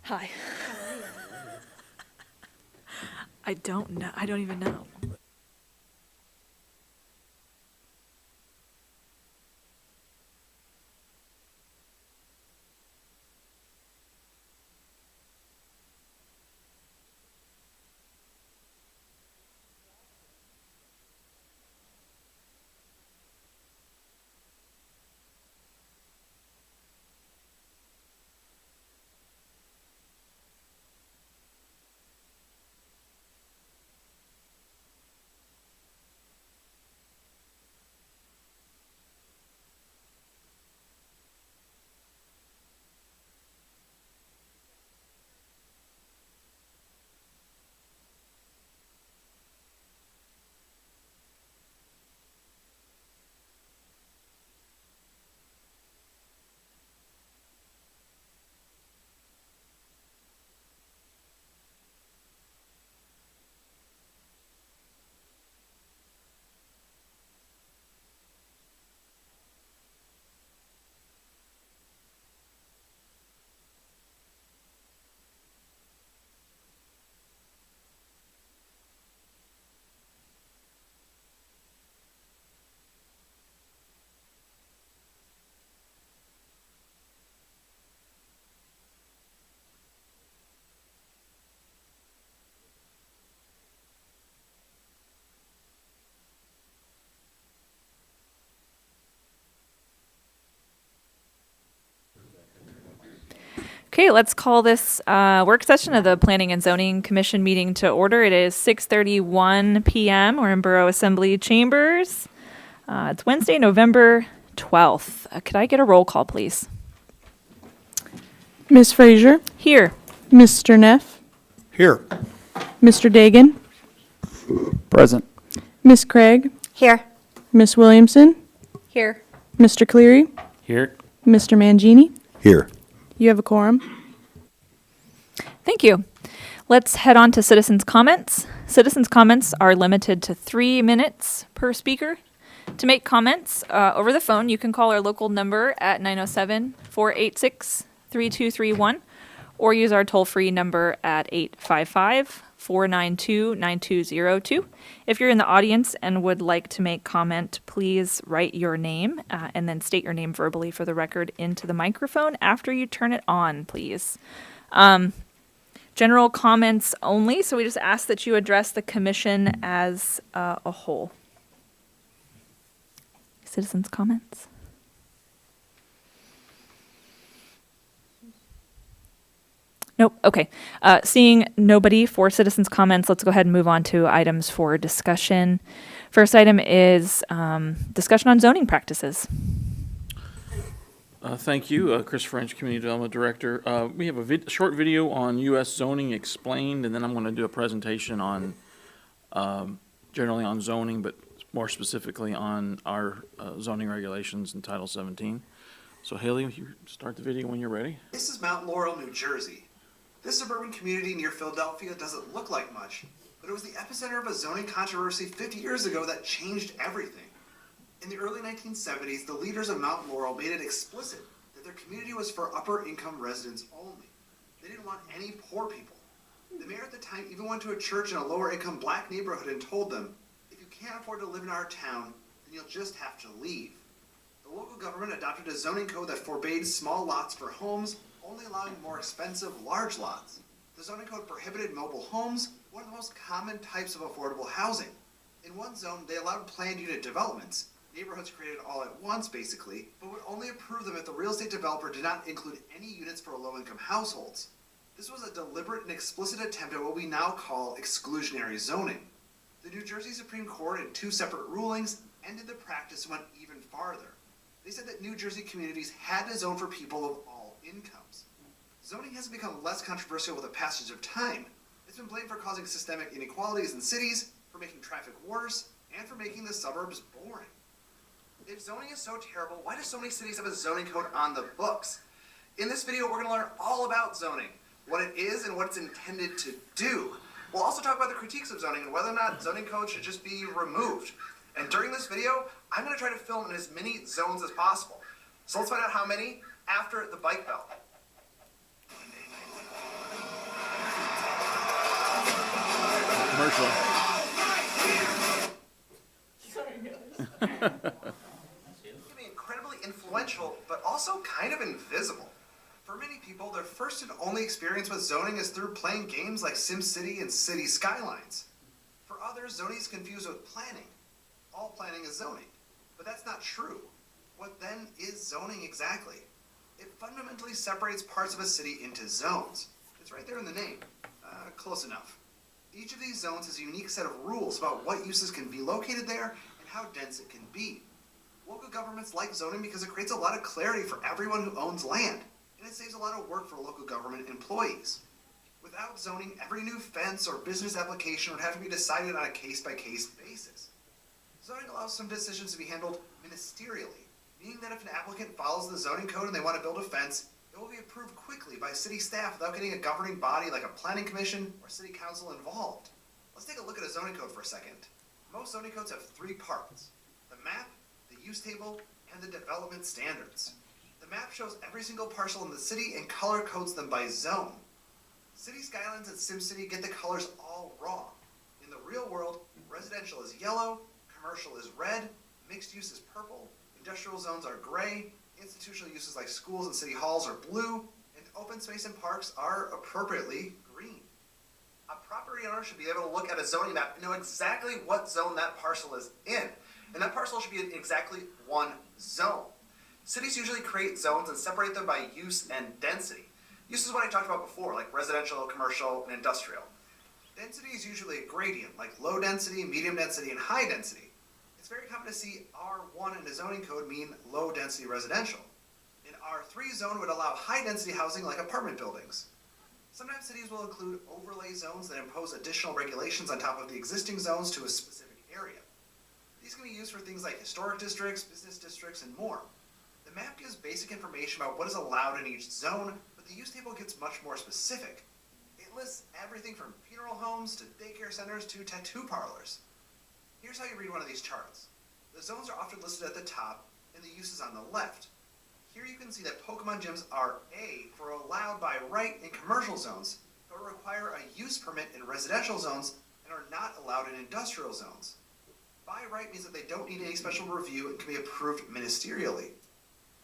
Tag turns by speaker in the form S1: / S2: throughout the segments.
S1: Hi. I don't know. I don't even know. Okay, let's call this work session of the Planning and Zoning Commission meeting to order. It is 6:31 p.m. We're in Borough Assembly Chambers. It's Wednesday, November 12th. Could I get a roll call, please?
S2: Ms. Frazier,
S1: Here.
S2: Mr. Neff,
S3: Here.
S2: Mr. Dagan,
S3: Present.
S2: Miss Craig,
S4: Here.
S2: Miss Williamson,
S4: Here.
S2: Mr. Cleary,
S3: Here.
S2: Mr. Mangini.
S3: Here.
S2: You have a quorum.
S1: Thank you. Let's head on to citizens' comments. Citizens' comments are limited to 3 minutes per speaker. To make comments over the phone, you can call our local number at 907-486-3231 or use our toll-free number at 855-492-9202. If you're in the audience and would like to make comment, please write your name and then state your name verbally for the record into the microphone after you turn it on, please. General comments only, so we just ask that you address the commission as a whole. Citizens' comments? Nope. Okay. Seeing nobody for citizens' comments, let's go ahead and move on to items for discussion. First item is discussion on zoning practices.
S5: Thank you, Chris French, Community Development Director. We have a short video on U.S. zoning explained, and then I'm going to do a presentation on generally on zoning, but more specifically on our zoning regulations in Title 17. So Haley, if you start the video when you're ready.
S6: This is Mount Laurel, New Jersey. This suburban community near Philadelphia doesn't look like much, but it was the epicenter of a zoning controversy 50 years ago that changed everything. In the early 1970s, the leaders of Mount Laurel made it explicit that their community was for upper-income residents only. They didn't want any poor people. The mayor at the time even went to a church in a lower-income black neighborhood and told them, if you can't afford to live in our town, then you'll just have to leave. The local government adopted a zoning code that forbade small lots for homes, only allowing more expensive large lots. The zoning code prohibited mobile homes, one of the most common types of affordable housing. In one zone, they allowed planned unit developments, neighborhoods created all at once basically, but would only approve them if the real estate developer did not include any units for low-income households. This was a deliberate and explicit attempt at what we now call exclusionary zoning. The New Jersey Supreme Court, in 2 separate rulings, ended the practice and went even farther. They said that New Jersey communities had to zone for people of all incomes. Zoning has become less controversial with the passage of time. It's been blamed for causing systemic inequalities in cities, for making traffic worse, and for making the suburbs boring. If zoning is so terrible, why do so many cities have a zoning code on the books? In this video, we're going to learn all about zoning, what it is and what it's intended to do. We'll also talk about the critiques of zoning and whether or not zoning codes should just be removed. And during this video, I'm going to try to film in as many zones as possible. So let's find out how many after the bike bell.
S5: commercial.
S6: It can be incredibly influential, but also kind of invisible. For many people, their first and only experience with zoning is through playing games like SimCity and City Skylines. For others, zoning is confused with planning. All planning is zoning. But that's not true. What then is zoning exactly? It fundamentally separates parts of a city into zones. It's right there in the name. Close enough. Each of these zones has a unique set of rules about what uses can be located there and how dense it can be. Local governments like zoning because it creates a lot of clarity for everyone who owns land, and it saves a lot of work for local government employees. Without zoning, every new fence or business application would have to be decided on a case-by-case basis. Zoning allows some decisions to be handled ministerially, meaning that if an applicant follows the zoning code and they want to build a fence, it will be approved quickly by city staff without getting a governing body like a planning commission or city council involved. Let's take a look at a zoning code for a second. Most zoning codes have three parts: the map, the use table, and the development standards. The map shows every single parcel in the city and color codes them by zone. City Skylines and SimCity get the colors all wrong. In the real world, residential is yellow, commercial is red, mixed use is purple, industrial zones are gray, institutional uses like schools and city halls are blue, and open space and parks are appropriately green. A property owner should be able to look at a zoning map and know exactly what zone that parcel is in, and that parcel should be in exactly one zone. Cities usually create zones and separate them by use and density. Use is what I talked about before, like residential, commercial, and industrial. Density is usually a gradient, like low density, medium density, and high density. It's very common to see R1 in a zoning code mean low density residential. An R3 zone would allow high density housing like apartment buildings. Sometimes cities will include overlay zones that impose additional regulations on top of the existing zones to a specific area. These can be used for things like historic districts, business districts, and more. The map gives basic information about what is allowed in each zone, but the use table gets much more specific. It lists everything from funeral homes to daycare centers to tattoo parlors. Here's how you read one of these charts. The zones are often listed at the top, and the uses on the left. Here you can see that Pokemon gyms are A for allowed by right in commercial zones, but require a use permit in residential zones and are not allowed in industrial zones. By right means that they don't need any special review and can be approved ministerially.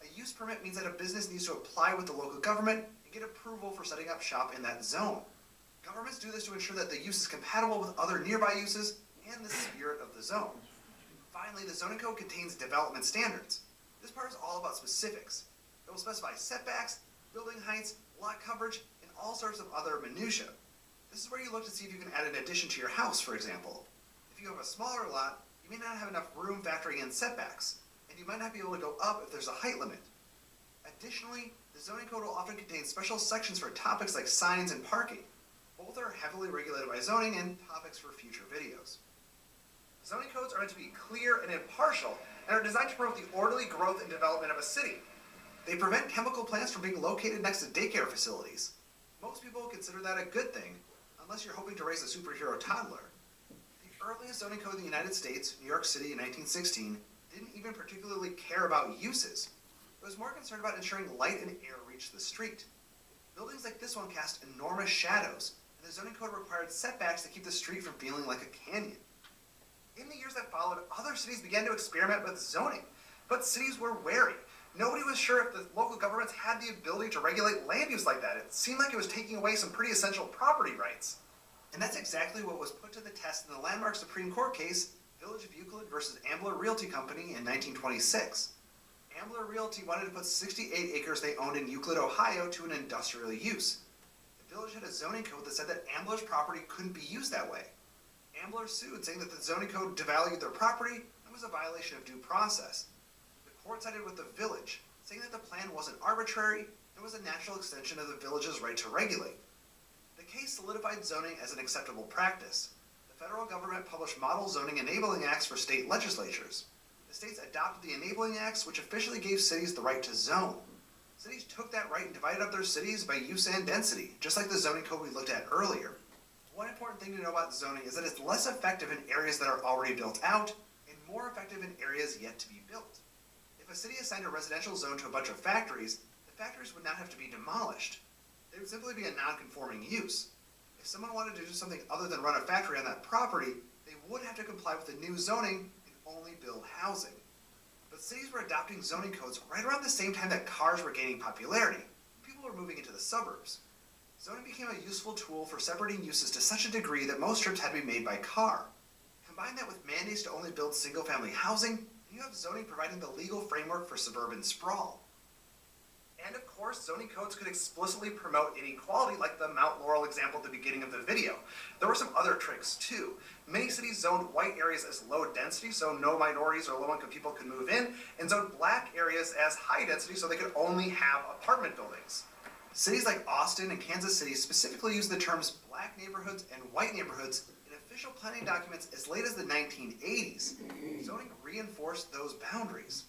S6: A use permit means that a business needs to apply with the local government and get approval for setting up shop in that zone. Governments do this to ensure that the use is compatible with other nearby uses and the spirit of the zone. Finally, the zoning code contains development standards. This part is all about specifics. It will specify setbacks, building heights, lot coverage, and all sorts of other minutiae. This is where you look to see if you can add an addition to your house, for example. If you have a smaller lot, you may not have enough room factoring in setbacks, and you might not be able to go up if there's a height limit. Additionally, the zoning code will often contain special sections for topics like signs and parking. Both are heavily regulated by zoning and topics for future videos. Zoning codes are meant to be clear and impartial and are designed to promote the orderly growth and development of a city. They prevent chemical plants from being located next to daycare facilities. Most people consider that a good thing, unless you're hoping to raise a superhero toddler. The earliest zoning code in the United States, New York City in 1916, didn't even particularly care about uses. It was more concerned about ensuring light and air reached the street. Buildings like this one cast enormous shadows, and the zoning code required setbacks to keep the street from feeling like a canyon. In the years that followed, other cities began to experiment with zoning, but cities were wary. Nobody was sure if the local governments had the ability to regulate land use like that. It seemed like it was taking away some pretty essential property rights. And that's exactly what was put to the test in the landmark Supreme Court case, Village of Euclid versus Ambler Realty Company in 1926. Ambler Realty wanted to put 68 acres they owned in Euclid, Ohio to an industrial use. The village had a zoning code that said that Ambler's property couldn't be used that way. Ambler sued, saying that the zoning code devalued their property and was a violation of due process. The court sided with the village, saying that the plan wasn't arbitrary and was a natural extension of the village's right to regulate. The case solidified zoning as an acceptable practice. The federal government published model zoning enabling acts for state legislatures. The states adopted the enabling acts, which officially gave cities the right to zone. Cities took that right and divided up their cities by use and density, just like the zoning code we looked at earlier. One important thing to know about zoning is that it's less effective in areas that are already built out and more effective in areas yet to be built. If a city assigned a residential zone to a bunch of factories, the factories would not have to be demolished. They would simply be a non-conforming use. If someone wanted to do something other than run a factory on that property, they would have to comply with the new zoning and only build housing. But cities were adopting zoning codes right around the same time that cars were gaining popularity. People were moving into the suburbs. Zoning became a useful tool for separating uses to such a degree that most trips had to be made by car. Combine that with mandates to only build single-family housing, and you have zoning providing the legal framework for suburban sprawl. And of course, zoning codes could explicitly promote inequality, like the Mount Laurel example at the beginning of the video. There were some other tricks too. Many cities zoned white areas as low density, so no minorities or low-income people could move in, and zoned black areas as high density, so they could only have apartment buildings. Cities like Austin and Kansas City specifically use the terms black neighborhoods and white neighborhoods in official planning documents as late as the 1980s. Zoning reinforced those boundaries.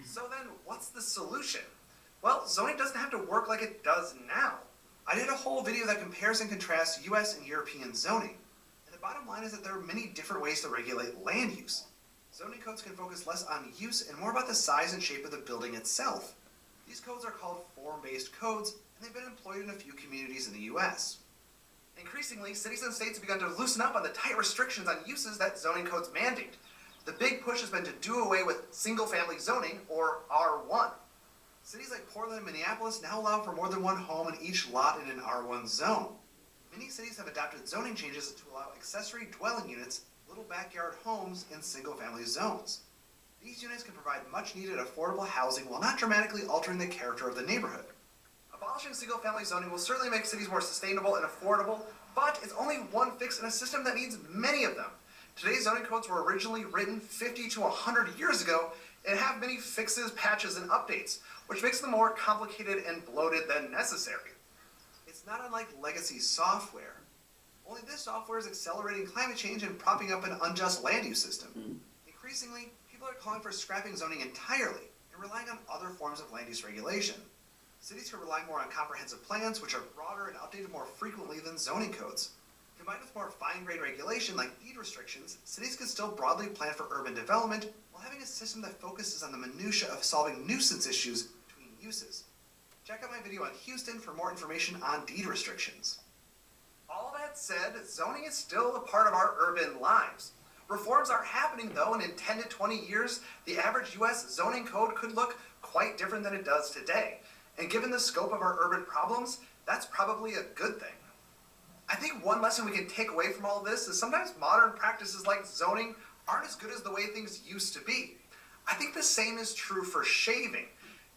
S6: So then, what's the solution? Well, zoning doesn't have to work like it does now. I did a whole video that compares and contrasts US and European zoning. And the bottom line is that there are many different ways to regulate land use. Zoning codes can focus less on use and more about the size and shape of the building itself. These codes are called form-based codes, and they've been employed in a few communities in the US. Increasingly, cities and states have begun to loosen up on the tight restrictions on uses that zoning codes mandate. The big push has been to do away with single-family zoning, or R1. Cities like Portland and Minneapolis now allow for more than one home in each lot in an R1 zone. Many cities have adopted zoning changes to allow accessory dwelling units, little backyard homes, in single-family zones. These units can provide much-needed affordable housing while not dramatically altering the character of the neighborhood. Abolishing single-family zoning will certainly make cities more sustainable and affordable, but it's only one fix in a system that needs many of them. Today's zoning codes were originally written 50 to 100 years ago and have many fixes, patches, and updates, which makes them more complicated and bloated than necessary. It's not unlike legacy software. Only this software is accelerating climate change and propping up an unjust land use system. Increasingly, people are calling for scrapping zoning entirely and relying on other forms of land use regulation. Cities can rely more on comprehensive plans, which are broader and updated more frequently than zoning codes. Combined with more fine-grained regulation like deed restrictions, cities can still broadly plan for urban development while having a system that focuses on the minutia of solving nuisance issues between uses. Check out my video on Houston for more information on deed restrictions. All that said, zoning is still a part of our urban lives. Reforms are happening though, and in 10 to 20 years, the average US zoning code could look quite different than it does today. And given the scope of our urban problems, that's probably a good thing. I think one lesson we can take away from all this is sometimes modern practices like zoning aren't as good as the way things used to be. I think the same is true for shaving.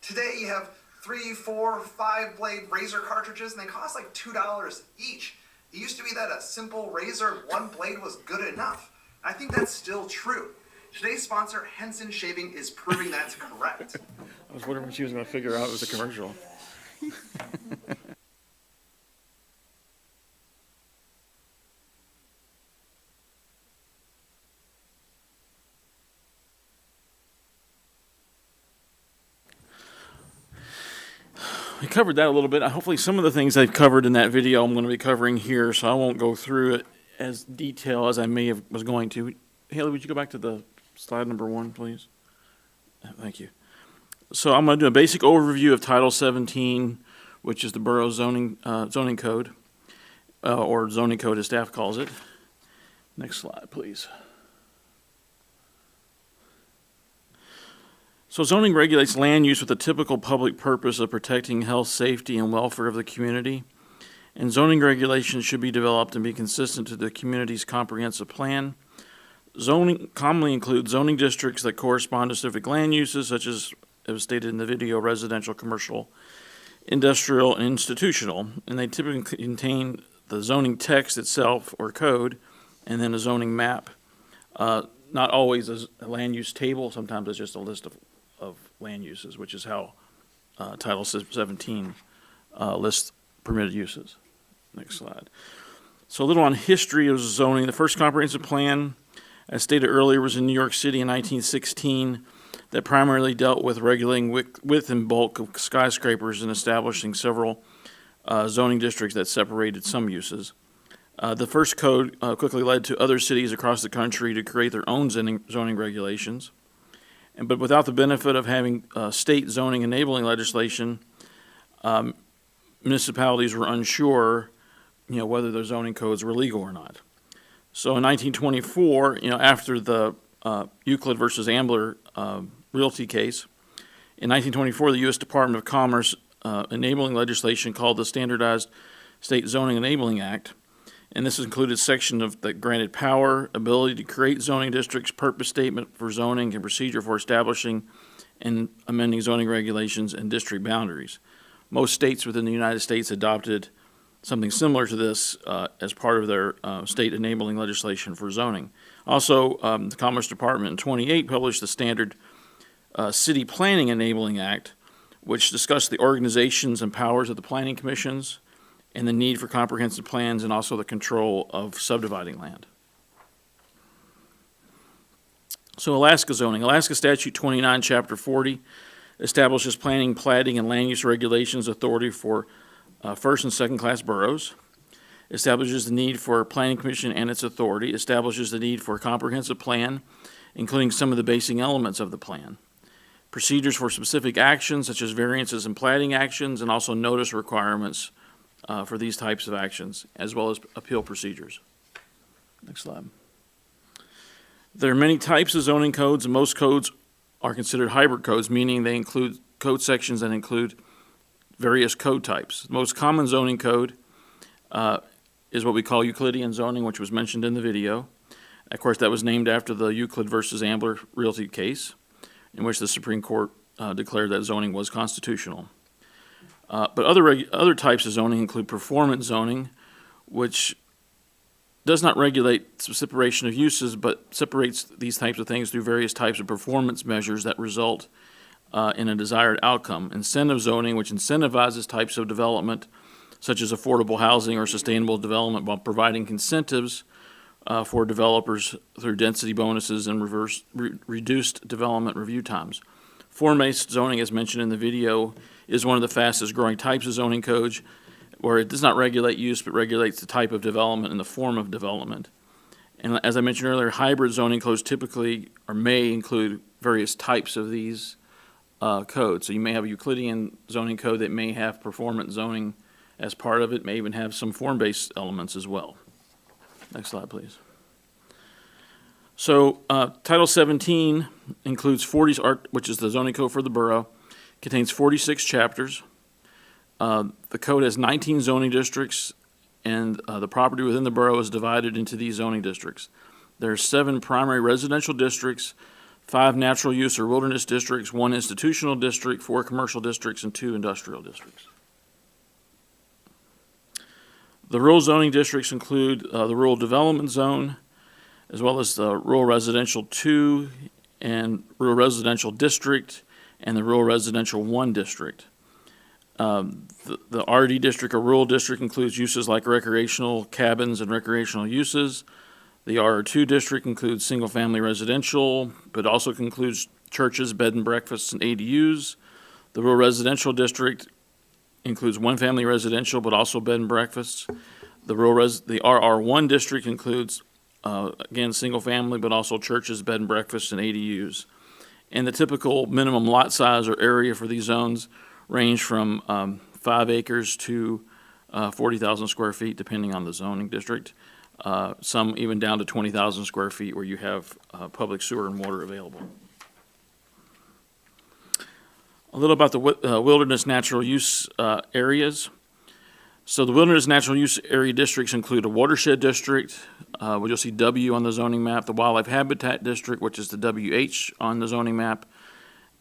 S6: Today you have 3, 4, 5 blade razor cartridges and they cost like $2 each. It used to be that a simple razor, one blade was good enough. I think that's still true. Today's sponsor, Henson Shaving, is proving that's correct.
S5: I was wondering when she was going to figure out it was a commercial. We covered that a little bit. Hopefully some of the things I've covered in that video I'm going to be covering here, so I won't go through it as detailed as I may have was going to. Haley, would you go back to the slide number 1, please? Thank you. So I'm going to do a basic overview of Title 17, which is the Borough zoning code, or zoning code as staff calls it. Next slide, please. So zoning regulates land use with the typical public purpose of protecting health, safety, and welfare of the community. And zoning regulations should be developed and be consistent to the community's comprehensive plan. Zoning commonly includes zoning districts that correspond to specific land uses, such as it was stated in the video, residential, commercial, industrial, and institutional. And they typically contain the zoning text itself or code, and then a zoning map. Not always a land use table, sometimes it's just a list of land uses, which is how Title 17 lists permitted uses. Next slide. So a little on history of zoning. The first comprehensive plan, as stated earlier, was in New York City in 1916 that primarily dealt with regulating width and bulk of skyscrapers and establishing several zoning districts that separated some uses. The first code quickly led to other cities across the country to create their own zoning regulations. But without the benefit of having state zoning enabling legislation, municipalities were unsure whether their zoning codes were legal or not. So in 1924, after the Euclid versus Ambler realty case, in 1924, the U.S. Department of Commerce enabling legislation called the Standardized State Zoning Enabling Act, and this included section of that granted power, ability to create zoning districts, purpose statement for zoning, and procedure for establishing and amending zoning regulations and district boundaries. Most states within the United States adopted something similar to this as part of their state enabling legislation for zoning. Also, the Commerce Department in 28 published the standard City Planning Enabling Act, which discussed the organizations and powers of the planning commissions and the need for comprehensive plans and also the control of subdividing land. So Alaska zoning. Alaska Statute 29, Chapter 40 establishes planning, platting, and land use regulations authority for first and second class boroughs, establishes the need for a planning commission and its authority, establishes the need for a comprehensive plan, including some of the basing elements of the plan, procedures for specific actions such as variances and platting actions, and also notice requirements for these types of actions, as well as appeal procedures. Next slide. There are many types of zoning codes, and most codes are considered hybrid codes, meaning they include code sections that include various code types. The most common zoning code is what we call Euclidean zoning, which was mentioned in the video. Of course, that was named after the Euclid versus Ambler realty case, in which the Supreme Court declared that zoning was constitutional. But other types of zoning include performance zoning, which does not regulate the separation of uses, but separates these types of things through various types of performance measures that result in a desired outcome. Incentive zoning, which incentivizes types of development, such as affordable housing or sustainable development, while providing incentives for developers through density bonuses and reduced development review times. Form-based zoning, as mentioned in the video, is one of the fastest growing types of zoning codes, where it does not regulate use but regulates the type of development and the form of development. And as I mentioned earlier, hybrid zoning codes typically or may include various types of these codes. So you may have a Euclidean zoning code that may have performance zoning as part of it, may even have some form-based elements as well. Next slide, please. So Title 17 includes 40, which is the zoning code for the borough, contains 46 chapters. The code has 19 zoning districts, and the property within the borough is divided into these zoning districts. There are 7 primary residential districts, 5 natural use or wilderness districts, 1 institutional district, 4 commercial districts, and 2 industrial districts. The rural zoning districts include the Rural Development Zone, as well as the Rural Residential 2 and Rural Residential District, and the Rural Residential 1 District. The RD district or rural district includes uses like recreational cabins and recreational uses. The R2 district includes single-family residential, but also includes churches, bed and breakfasts, and ADUs. The rural residential district includes one-family residential, but also bed and breakfasts. The RR1 district includes, again, single-family, but also churches, bed and breakfasts, and ADUs. And the typical minimum lot size or area for these zones range from 5 acres to 40,000 square feet, depending on the zoning district. Some even down to 20,000 square feet where you have public sewer and water available. A little about the wilderness natural use areas. So the wilderness natural use area districts include a watershed district, which you'll see W on the zoning map, the wildlife habitat district, which is the WH on the zoning map,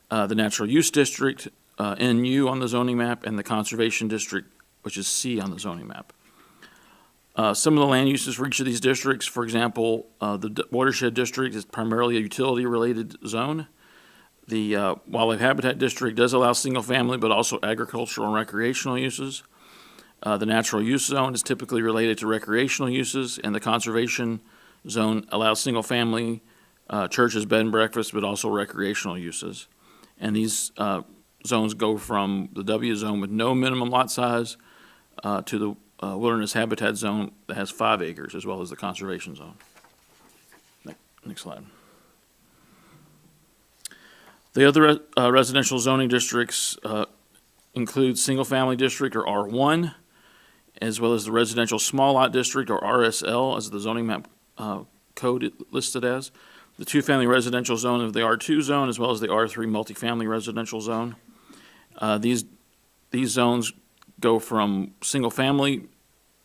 S5: the natural use district, NU on the zoning map, and the conservation district, which is C on the zoning map. Some of the land uses for each of these districts, for example, the watershed district is primarily a utility-related zone. The wildlife habitat district does allow single-family, but also agricultural and recreational uses. The natural use zone is typically related to recreational uses, and the conservation zone allows single-family, churches, bed and breakfast, but also recreational uses. And these zones go from the W zone with no minimum lot size to the wilderness habitat zone that has 5 acres, as well as the conservation zone. Next slide. The other residential zoning districts include single-family district, or R1, as well as the residential small lot district, or RSL, as the zoning map code listed as, the two-family residential zone of the R2 zone, as well as the R3 multifamily residential zone. These zones go from single-family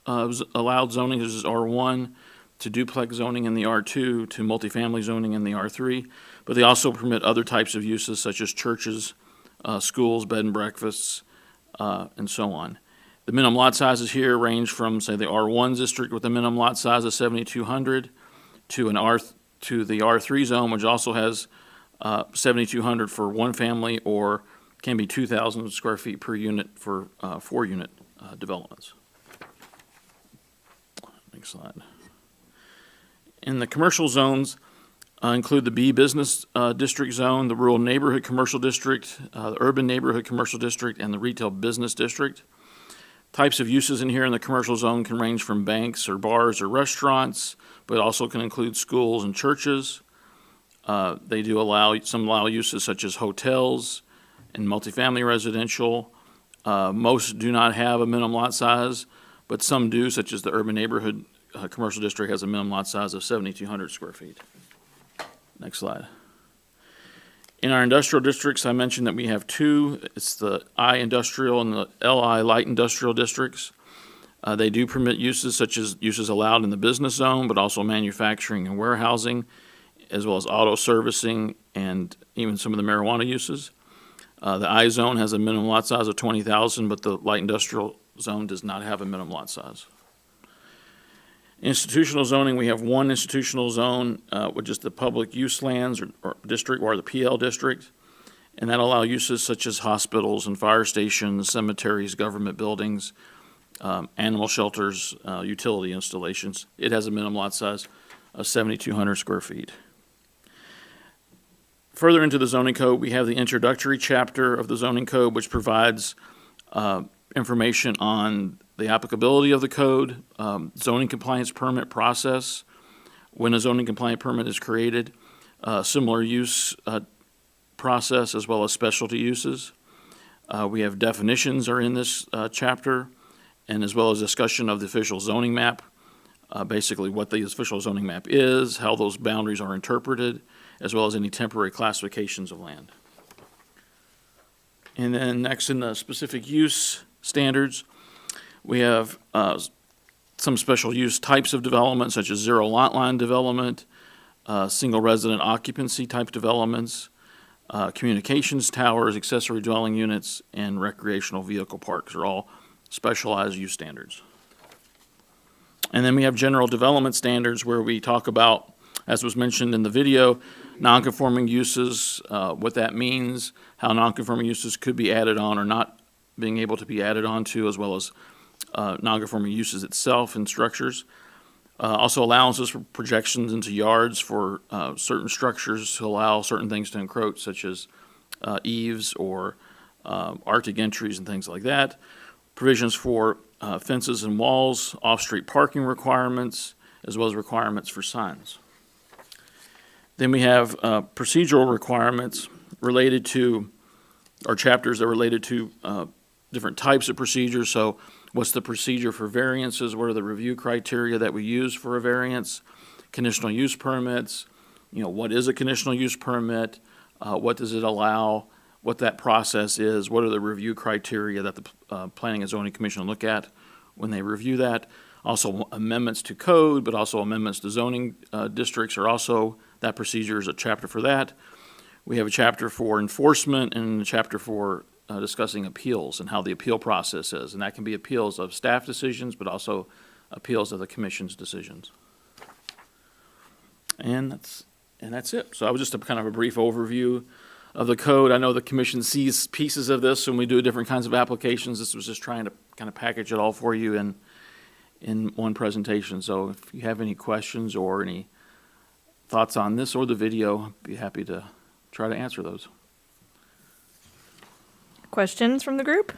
S5: allowed zoning, this is R1, to duplex zoning in the R2, to multifamily zoning in the R3, but they also permit other types of uses such as churches, schools, bed and breakfasts, and so on. The minimum lot sizes here range from, say, the R1 district with a minimum lot size of 7,200 to the R3 zone, which also has 7,200 for one family, or can be 2,000 square feet per unit for 4-unit developments. Next slide. In the commercial zones include the B business district zone, the rural neighborhood commercial district, the urban neighborhood commercial district, and the retail business district. Types of uses in here in the commercial zone can range from banks or bars or restaurants, but also can include schools and churches. They do allow uses such as hotels and multifamily residential. Most do not have a minimum lot size, but some do, such as the urban neighborhood commercial district has a minimum lot size of 7,200 square feet. Next slide. In our industrial districts, I mentioned that we have two. It's the I industrial and the LI light industrial districts. They do permit uses such as uses allowed in the business zone, but also manufacturing and warehousing, as well as auto servicing and even some of the marijuana uses. The I zone has a minimum lot size of 20,000, but the light industrial zone does not have a minimum lot size. Institutional zoning, we have one institutional zone, which is the public use lands or district, or the PL district, and that allow uses such as hospitals and fire stations, cemeteries, government buildings, animal shelters, utility installations. It has a minimum lot size of 7,200 square feet. Further into the zoning code, we have the introductory chapter of the zoning code, which provides information on the applicability of the code, zoning compliance permit process, when a zoning compliant permit is created, similar use process, as well as specialty uses. We have definitions are in this chapter, and as well as discussion of the official zoning map, basically what the official zoning map is, how those boundaries are interpreted, as well as any temporary classifications of land. And then next, in the specific use standards, we have some special use types of development, such as zero lot line development, single resident occupancy type developments, communications towers, accessory dwelling units, and recreational vehicle parks are all specialized use standards. And then we have general development standards, where we talk about, as was mentioned in the video, nonconforming uses, what that means, how nonconforming uses could be added on or not being able to be added onto, as well as nonconforming uses itself and structures. Also allowances for projections into yards for certain structures to allow certain things to encroach, such as eaves or Arctic entries and things like that. Provisions for fences and walls, off-street parking requirements, as well as requirements for signs. Then we have procedural requirements related to, or chapters that are related to different types of procedures. So what's the procedure for variances? What are the review criteria that we use for a variance? Conditional use permits, what is a conditional use permit? What does it allow? What that process is? What are the review criteria that the Planning and Zoning Commission look at when they review that? Also amendments to code, but also amendments to zoning districts are also, that procedure is a chapter for that. We have a chapter for enforcement and a chapter for discussing appeals and how the appeal process is. And that can be appeals of staff decisions, but also appeals of the commission's decisions. And that's it. So I was just kind of a brief overview of the code. I know the commission sees pieces of this when we do different kinds of applications. This was just trying to kind of package it all for you in one presentation. So if you have any questions or any thoughts on this or the video, I'd be happy to try to answer those.
S1: Questions from the group?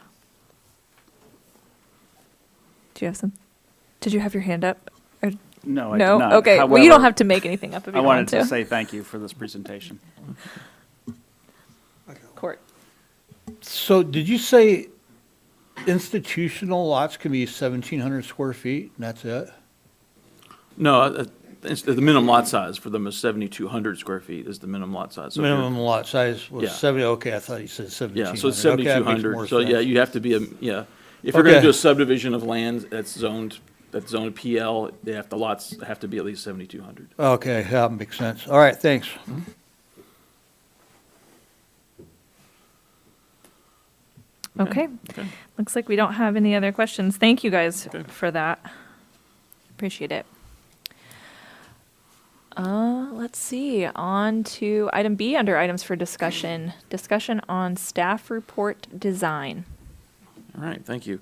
S1: Do you have some? Did you have your hand up? Or,
S3: No, I
S1: no?
S3: did not.
S1: Okay. Well, you don't have to make anything up if you
S3: I
S1: don't
S3: wanted
S1: want
S3: to say thank you for this presentation.
S1: Court.
S4: So did you say institutional lots can be 1,700 square feet, and that's it?
S5: No, the minimum lot size for them is 7,200 square feet is the minimum lot size. So if you're-
S4: Minimum lot size was
S5: Yeah.
S4: 70, okay, I thought you said 1,700.
S5: Yeah, so it's
S4: Okay, that makes
S5: 7,200.
S4: more
S5: So yeah,
S4: sense.
S5: you have to be if you're gonna
S4: Okay.
S5: do a subdivision of land that's zoned PL, the lots have to be at least 7,200.
S4: Okay, that makes sense. All right, thanks.
S1: Okay.
S5: Okay.
S1: Looks like we don't have any other questions. Thank you guys
S5: Okay.
S1: for that. Appreciate it. Let's see. On to item B under items for discussion. Discussion on staff report design.
S5: All right, thank you.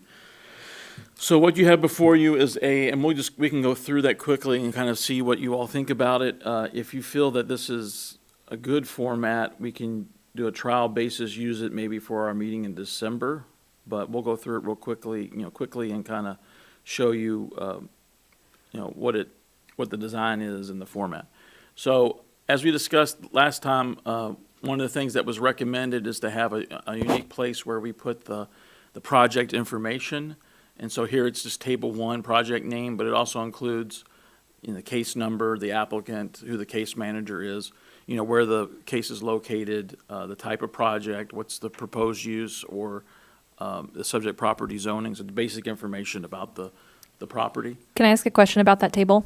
S5: So what you have before you is and we can go through that quickly and kind of see what you all think about it. If you feel that this is a good format, we can do a trial basis, use it maybe for our meeting in December, but we'll go through it real quickly, and kind of show you, what the design is and the format. So as we discussed last time, one of the things that was recommended is to have a unique place where we put the project information. And so here it's just table 1, project name, but it also includes, the case number, the applicant, who the case manager is, where the case is located, the type of project, what's the proposed use, or the subject property zoning, so the basic information about the property.
S1: Can I ask a question about that table?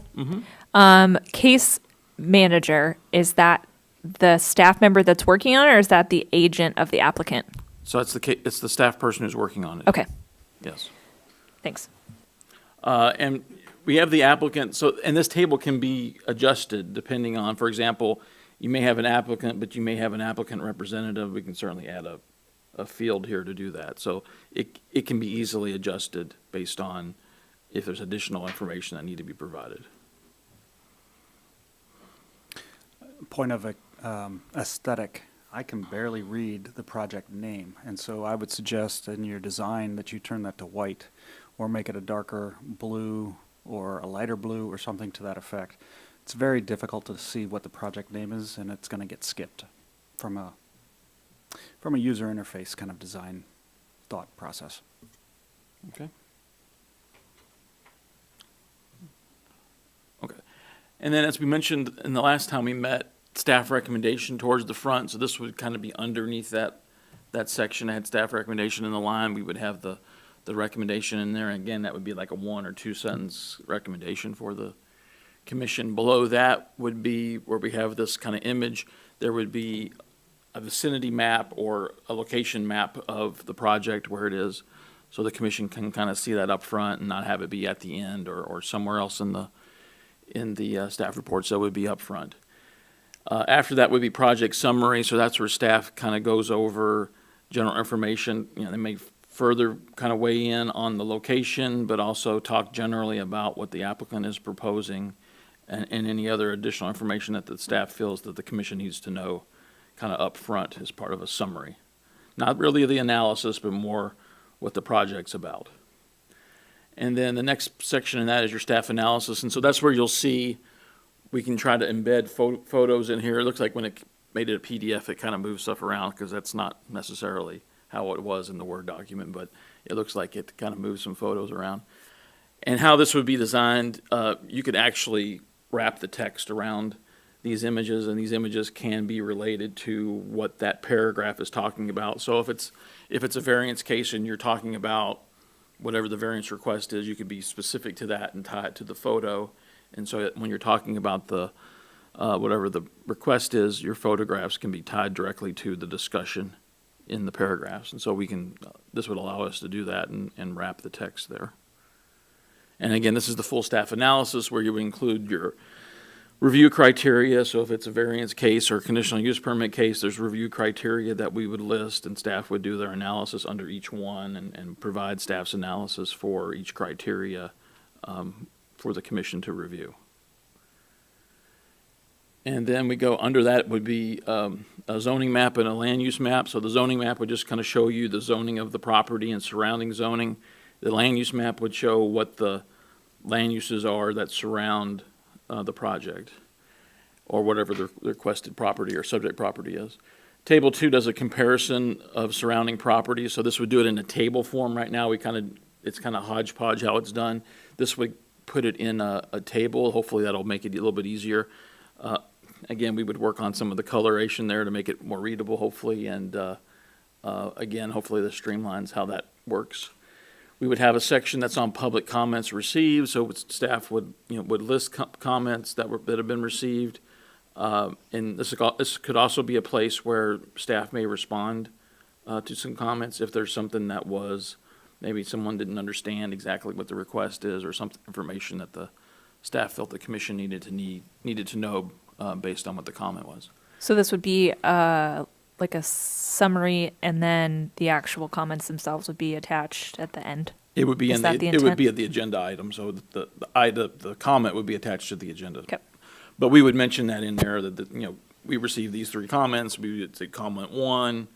S1: Case manager, is that the staff member that's working on it, or is that the agent of the applicant?
S5: So it's the staff person who's working on it.
S1: Okay,
S5: Yes.
S1: thanks.
S5: And we have the applicant, and this table can be adjusted depending on, for example, you may have an applicant, but you may have an applicant representative. We can certainly add a field here to do that. So it can be easily adjusted based on if there's additional information that need to be provided.
S3: Point of aesthetic, I can barely read the project name, and so I would suggest in your design that you turn that to white or make it a darker blue or a lighter blue or something to that effect. It's very difficult to see what the project name is, and it's going to get skipped from a user interface kind of design thought process.
S5: Okay. Okay. And then as we mentioned in the last time we met, staff recommendation towards the front. So this would kind of be underneath that section. I had staff recommendation in the line. We would have the recommendation in there. And again, that would be like a 1 or 2 sentence recommendation for the commission. Below that would be where we have this kind of image. There would be a vicinity map or a location map of the project where it is, so the commission can kind of see that up front and not have it be at the end or somewhere else in the staff report. So it would be up front. After that would be project summary. So that's where staff kind of goes over general information. They may further kind of weigh in on the location, but also talk generally about what the applicant is proposing and any other additional information that the staff feels that the commission needs to know kind of up front as part of a summary. Not really the analysis, but more what the project's about. And then the next section in that is your staff analysis. And so that's where you'll see we can try to embed photos in here. It looks like when it made it a PDF, it kind of moves stuff around because that's not necessarily how it was in the Word document, but it looks like it kind of moves some photos around. And how this would be designed, you could actually wrap the text around these images, and these images can be related to what that paragraph is talking about. So if it's a variance case and you're talking about whatever the variance request is, you could be specific to that and tie it to the photo. And so when you're talking about the whatever the request is, your photographs can be tied directly to the discussion in the paragraphs. And so this would allow us to do that and wrap the text there. And again, this is the full staff analysis where you would include your review criteria. So if it's a variance case or a conditional use permit case, there's review criteria that we would list, and staff would do their analysis under each one and provide staff's analysis for each criteria for the commission to review. And then we go under that would be a zoning map and a land use map. So the zoning map would just kind of show you the zoning of the property and surrounding zoning. The land use map would show what the land uses are that surround the project or whatever the requested property or subject property is. Table 2 does a comparison of surrounding properties, so this would do it in a table form right now. It's kind of hodgepodge how it's done. This would put it in a table. Hopefully that'll make it a little bit easier. Again, we would work on some of the coloration there to make it more readable, hopefully, and again, hopefully this streamlines how that works. We would have a section that's on public comments received, so staff would list comments that have been received. And this could also be a place where staff may respond to some comments if there's something that maybe someone didn't understand exactly what the request is, or some information that the staff felt the commission needed to know based on what the comment was.
S1: So this would be like a summary, and then the actual comments themselves would be attached at the end.
S5: It would be
S1: Is that the
S5: it would
S1: intent?
S5: be at the agenda item, so the comment would be attached to the agenda.
S1: Okay.
S5: But we would mention that in there that we received these 3 comments. We would say comment 1.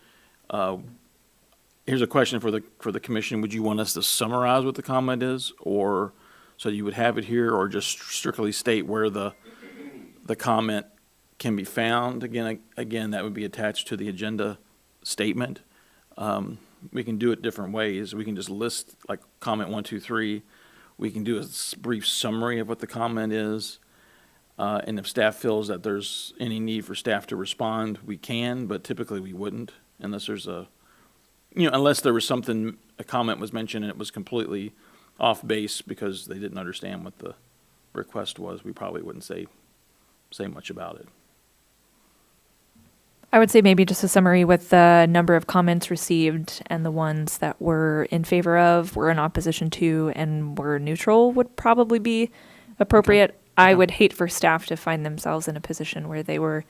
S5: Here's a question for the commission. Would you want us to summarize what the comment is, or so you would have it here, or just strictly state where the comment can be found? Again, that would be attached to the agenda statement. We can do it different ways. We can just list like comment 1, 2, 3. We can do a brief summary of what the comment is. And if staff feels that there's any need for staff to respond, we can, but typically we wouldn't unless there's unless there was a comment was mentioned and it was completely off base because they didn't understand what the request was, we probably wouldn't say much about it.
S1: I would say maybe just a summary with the number of comments received and the ones that were in favor of, were in opposition to, and were neutral would probably be appropriate. I would hate for staff to find themselves in a position where they were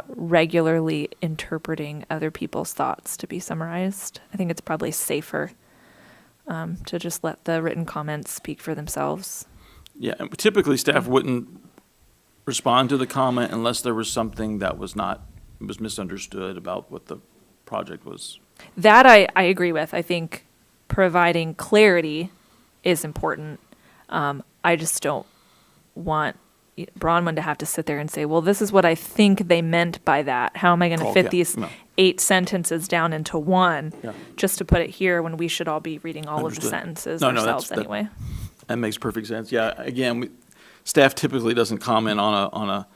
S1: regularly interpreting other people's thoughts to be summarized. I think it's probably safer to just let the written comments speak for themselves.
S5: Yeah, and typically staff wouldn't respond to the comment unless there was something that was misunderstood about what the project was.
S1: That I agree with. I think providing clarity is important. I just don't want Bronwyn to have to sit there and say, well, this is what I think they meant by that. How am I going to fit these 8 sentences down into one just to put it here when we should all be reading all of the sentences ourselves anyway?
S5: That makes perfect sense. Yeah, again, staff typically doesn't comment on a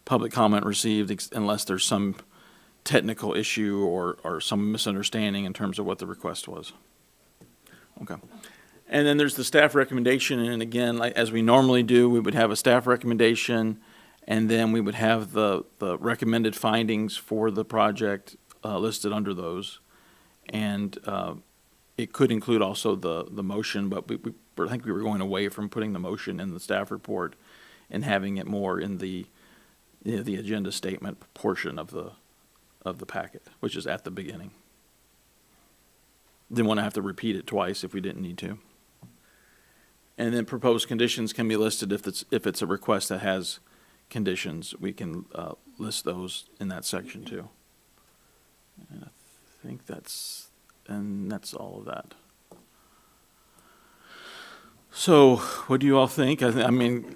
S5: public comment received unless there's some technical issue or some misunderstanding in terms of what the request was. Okay. And then there's the staff recommendation, and again, like as we normally do, we would have a staff recommendation, and then we would have the recommended findings for the project listed under those. And it could include also the motion, but I think we were going away from putting the motion in the staff report and having it more in the agenda statement portion of the packet, which is at the beginning. Didn't want to have to repeat it twice if we didn't need to. And then proposed conditions can be listed if it's a request that has conditions. We can list those in that section too. And I think that's all of that. So what do you all think? I mean,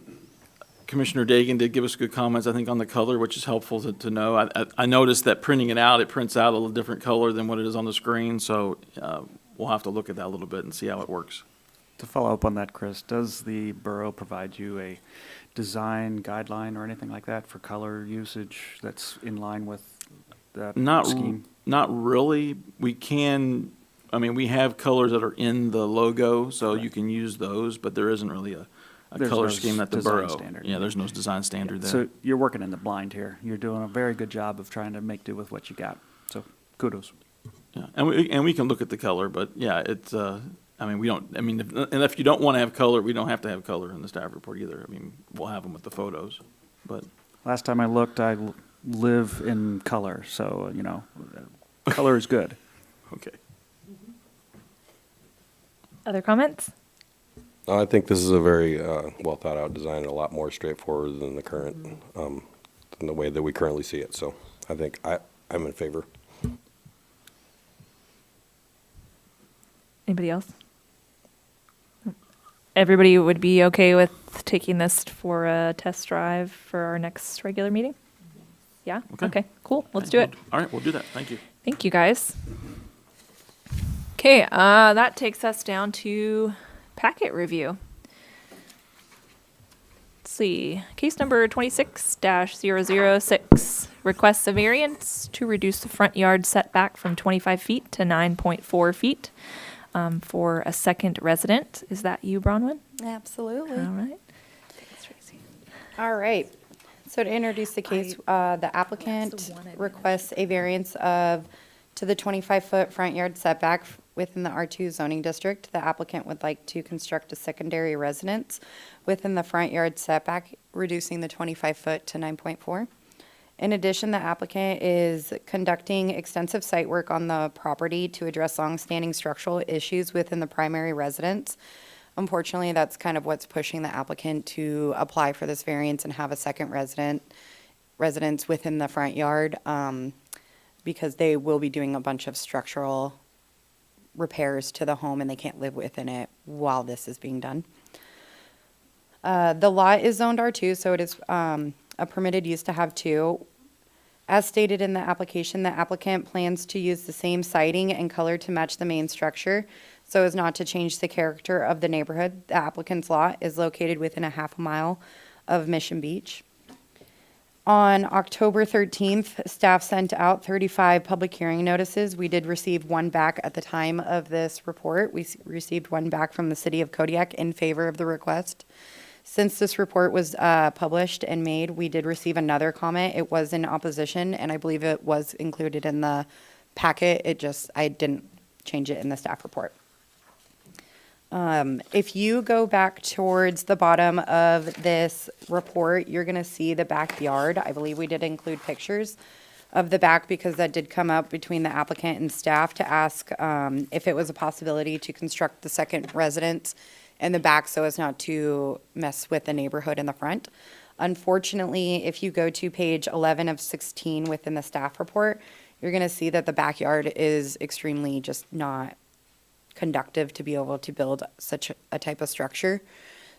S5: Commissioner Dagan did give us good comments, I think, on the color, which is helpful to know. I noticed that printing it out, it prints out a little different color than what it is on the screen, so we'll have to look at that a little bit and see how it works.
S3: To follow up on that, Chris, does the borough provide you a design guideline or anything like that for color usage that's in line with that scheme?
S5: Not really. We have colors that are in the logo, so you can use those, but there isn't really a color scheme that the borough.
S3: Standard.
S5: Yeah, there's no design standard there.
S3: So you're working in the blind here. You're doing a very good job of trying to make do with what you got. So kudos.
S5: Yeah, and we can look at the color, but yeah, it's. If you don't want to have color, we don't have to have color in the staff report either. I mean, we'll have them with the photos, but.
S3: Last time I looked, I live in color, so color is good.
S5: Okay.
S1: Other comments?
S7: I think this is a very well thought out design, a lot more straightforward than the current, than the way that we currently see it. So I think I'm in favor.
S1: Anybody else? Everybody would be okay with taking this for a test drive for our next regular meeting? Yeah?
S5: Okay.
S1: Okay, cool. Let's do it.
S5: All right, we'll do that. Thank you.
S1: Thank you, guys. Okay, that takes us down to packet review. Let's see. Case number 26-006 requests a variance to reduce the front yard setback from 25 feet to 9.4 feet for a second resident. Is that you, Bronwyn?
S8: Absolutely.
S1: All right. Thanks, Tracy.
S8: All right. So to introduce the case, the applicant requests a variance to the 25-foot front yard setback within the R2 zoning district. The applicant would like to construct a secondary residence within the front yard setback, reducing the 25-foot to 9.4. In addition, the applicant is conducting extensive site work on the property to address longstanding structural issues within the primary residence. Unfortunately, that's kind of what's pushing the applicant to apply for this variance and have a second residence within the front yard, because they will be doing a bunch of structural repairs to the home and they can't live within it while this is being done. The lot is zoned R2, so it is a permitted use to have two. As stated in the application, the applicant plans to use the same siding and color to match the main structure so as not to change the character of the neighborhood. The applicant's lot is located within a half a mile of Mission Beach. On October 13th, staff sent out 35 public hearing notices. We did receive one back at the time of this report. We received one back from the city of Kodiak in favor of the request. Since this report was published and made, we did receive another comment. It was in opposition, and I believe it was included in the packet. I didn't change it in the staff report. If you go back towards the bottom of this report, you're going to see the backyard. I believe we did include pictures of the back because that did come up between the applicant and staff to ask if it was a possibility to construct the second residence in the back so as not to mess with the neighborhood in the front. Unfortunately, if you go to page 11 of 16 within the staff report, you're going to see that the backyard is extremely just not conductive to be able to build such a type of structure.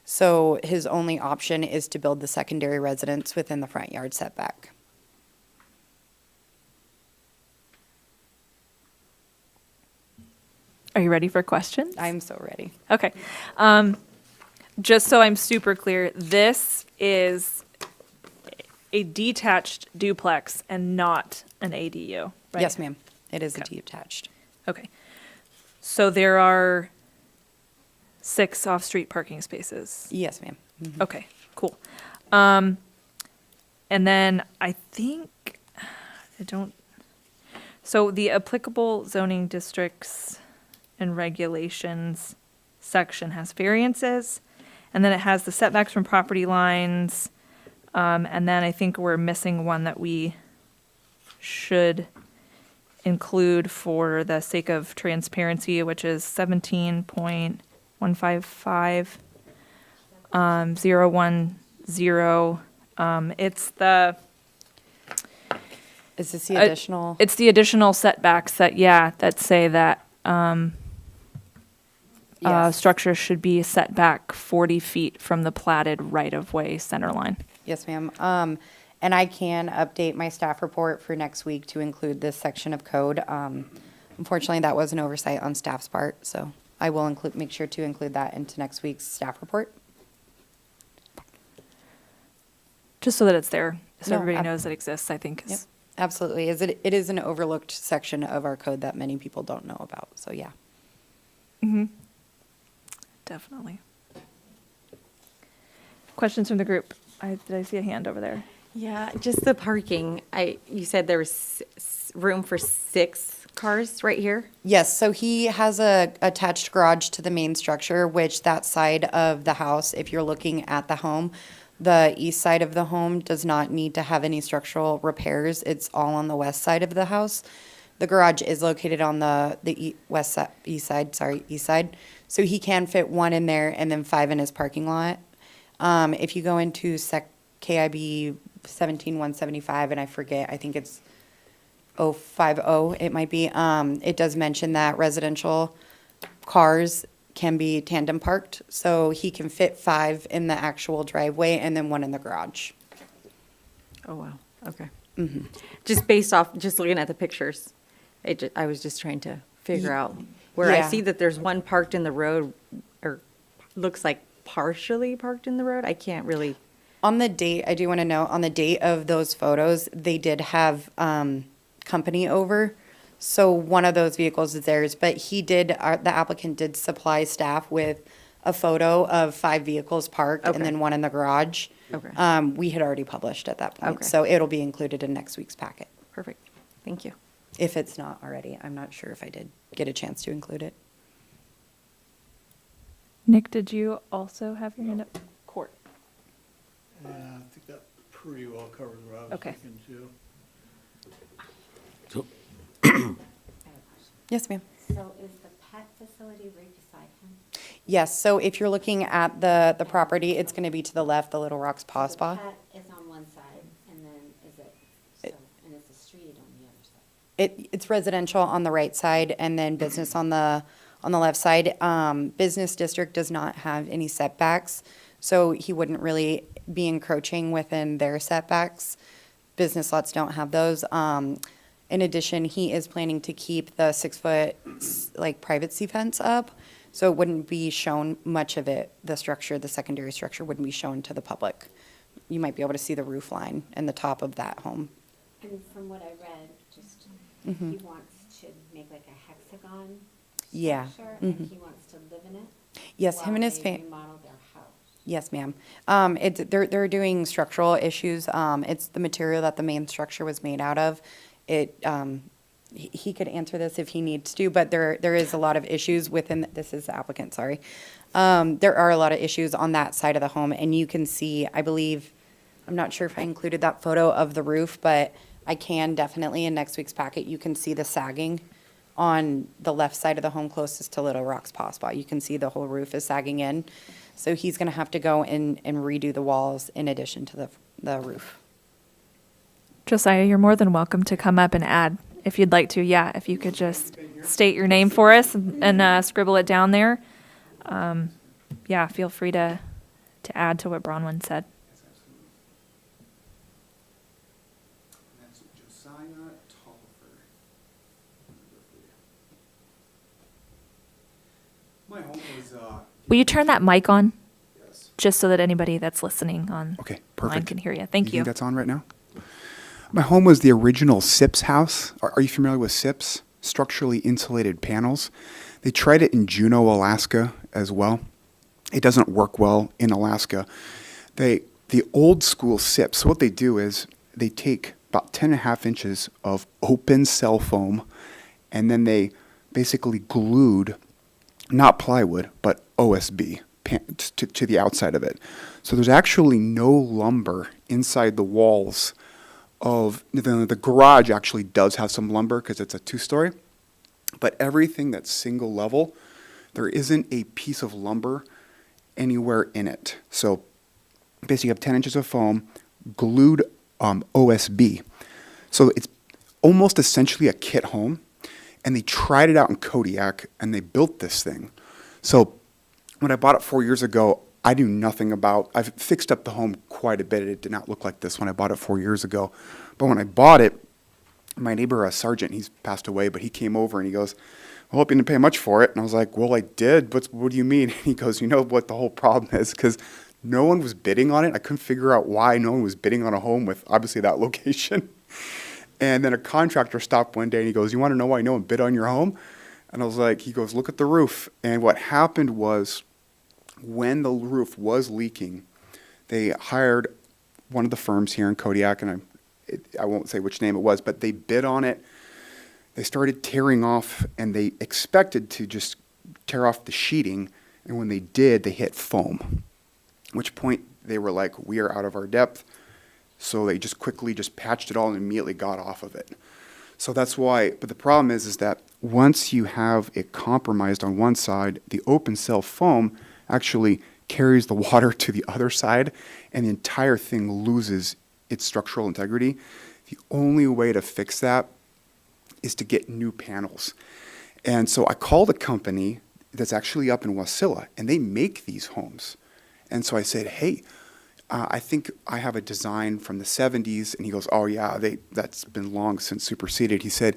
S8: So his only option is to build the secondary residence within the front yard setback.
S1: Are you ready for questions?
S8: I'm so ready.
S1: Okay. Just so I'm super clear, this is a detached duplex and not an ADU, right?
S8: Yes, ma'am. It is a
S1: Okay.
S8: detached.
S1: Okay. So there are 6 off-street parking spaces.
S8: Yes, ma'am. Mhm.
S1: Okay, cool. And then I think, so the applicable zoning districts and regulations section has variances, and then it has the setbacks from property lines, and then I think we're missing one that we should include for the sake of transparency, which is 17.155, 010. It's the
S8: Is this the additional?
S1: it's the additional setbacks that say that
S8: Yes.
S1: structure should be set back 40 feet from the platted right-of-way center line.
S8: Yes, ma'am. And I can update my staff report for next week to include this section of code. Unfortunately, that was an oversight on staff's part, so I will make sure to include that into next week's staff report.
S1: Just so that it's there, so
S8: No,
S1: everybody knows it exists, I think
S8: Yep,
S1: is,
S8: absolutely. It is an overlooked section of our code that many people don't know about, so yeah.
S1: definitely. Questions from the group? Did I see a hand over there?
S9: Yeah, just the parking. You said there was room for 6 cars right here?
S8: Yes, so he has a attached garage to the main structure, which that side of the house, if you're looking at the home, the east side of the home does not need to have any structural repairs. It's all on the west side of the house. The garage is located on the east side. So he can fit 1 in there and then 5 in his parking lot. If you go into KIB 17175, and I forget, I think it's 050, it might be, it does mention that residential cars can be tandem parked, so he can fit 5 in the actual driveway and then 1 in the garage.
S9: Oh, wow. Okay. Just based off, just looking at the pictures, I was just trying to figure out where I
S8: Yeah.
S9: see that there's one parked in the road, or looks like partially parked in the road. I can't really,
S8: On the date, I do want to know, on the date of those photos, they did have company over. So one of those vehicles is theirs, but the applicant did supply staff with a photo of 5 vehicles parked and
S9: Okay.
S8: then one in the garage.
S9: Okay.
S8: We had already published at that point,
S9: Okay.
S8: so it'll be included in next week's packet.
S9: perfect. Thank you.
S8: If it's not already, I'm not sure if I did get a chance to include it.
S1: Nick, did you also have your hand up? Court.
S4: Yeah, I think that pretty well covers what I was
S1: Okay.
S4: thinking too.
S8: Yes, ma'am.
S10: So is the pet facility right beside him?
S8: Yes, so if you're looking at the property, it's going to be to the left, the Little Rocks Paw
S10: The
S8: Spa.
S10: pet is on one side, and then is it, so, and it's a street on the other side?
S8: It's residential on the right side and then business on the left side. Business district does not have any setbacks, so he wouldn't really be encroaching within their setbacks. Business lots don't have those. In addition, he is planning to keep the 6-foot, like, privacy fence up, so it wouldn't be shown much of it, the structure, the secondary structure wouldn't be shown to the public. You might be able to see the roof line and the top of that home.
S10: And from what I read, just,
S8: Mm-hmm.
S10: he wants to make like a hexagon
S8: Yeah.
S10: structure,
S8: Mhm.
S10: and he wants to live in it?
S8: Yes, him and his
S10: While
S8: fa-
S10: they remodel their house.
S8: Yes, ma'am. They're doing structural issues. It's the material that the main structure was made out of. He could answer this if he needs to, but there is a lot of issues within, this is the applicant, sorry. There are a lot of issues on that side of the home, and you can see, I believe, I'm not sure if I included that photo of the roof, but I can definitely, in next week's packet, you can see the sagging on the left side of the home closest to Little Rock's Paw Spa. You can see the whole roof is sagging in. So he's gonna have to go and redo the walls in addition to the roof.
S1: Josiah, you're more than welcome to come up and add if you'd like to. Yeah, if you could just state your name for us and scribble it down there. Yeah, feel free to add to what Bronwyn said.
S6: That's Josiah Tolliver. My home was,
S1: Will you turn that mic on?
S6: yes.
S1: Just so that anybody that's listening on
S6: Okay,
S1: line
S6: perfect.
S1: can hear you. Thank you.
S6: think that's on right now? My home was the original SIPS house. Are you familiar with SIPS? Structurally insulated panels. They tried it in Juneau, Alaska as well. It doesn't work well in Alaska. The old school SIPS, so what they do is they take about 10.5 inches of open cell foam, and then they basically glued, not plywood, but OSB to the outside of it. So there's actually no lumber inside the walls of the garage. Actually does have some lumber because it's a 2-story, but everything that's single level, there isn't a piece of lumber anywhere in it. So basically you have 10 inches of foam, glued OSB. So it's almost essentially a kit home, and they tried it out in Kodiak and they built this thing. So when I bought it 4 years ago, I knew nothing about, I've fixed up the home quite a bit. It did not look like this when I bought it 4 years ago. But when I bought it, my neighbor, a sergeant, he's passed away, but he came over and he goes, I hope you didn't pay much for it. And I was like, well, I did, but what do you mean? And he goes, you know what the whole problem is? Because no one was bidding on it. I couldn't figure out why no one was bidding on a home with obviously that location. And then a contractor stopped one day and he goes, you want to know why no one bid on your home? And I was like, he goes, look at the roof. And what happened was, when the roof was leaking, they hired one of the firms here in Kodiak, and I won't say which name it was, but they bid on it. They started tearing off, and they expected to just tear off the sheeting, and when they did, they hit foam, at which point they were like, we are out of our depth. So they just quickly just patched it all and immediately got off of it. So that's why, but the problem is that once you have it compromised on one side, the open cell foam actually carries the water to the other side, and the entire thing loses its structural integrity. The only way to fix that is to get new panels. And so I called a company that's actually up in Wasilla, and they make these homes. And so I said, hey,
S11: I think I have a design from the 70s. And he goes, oh yeah, that's been long since superseded. He said,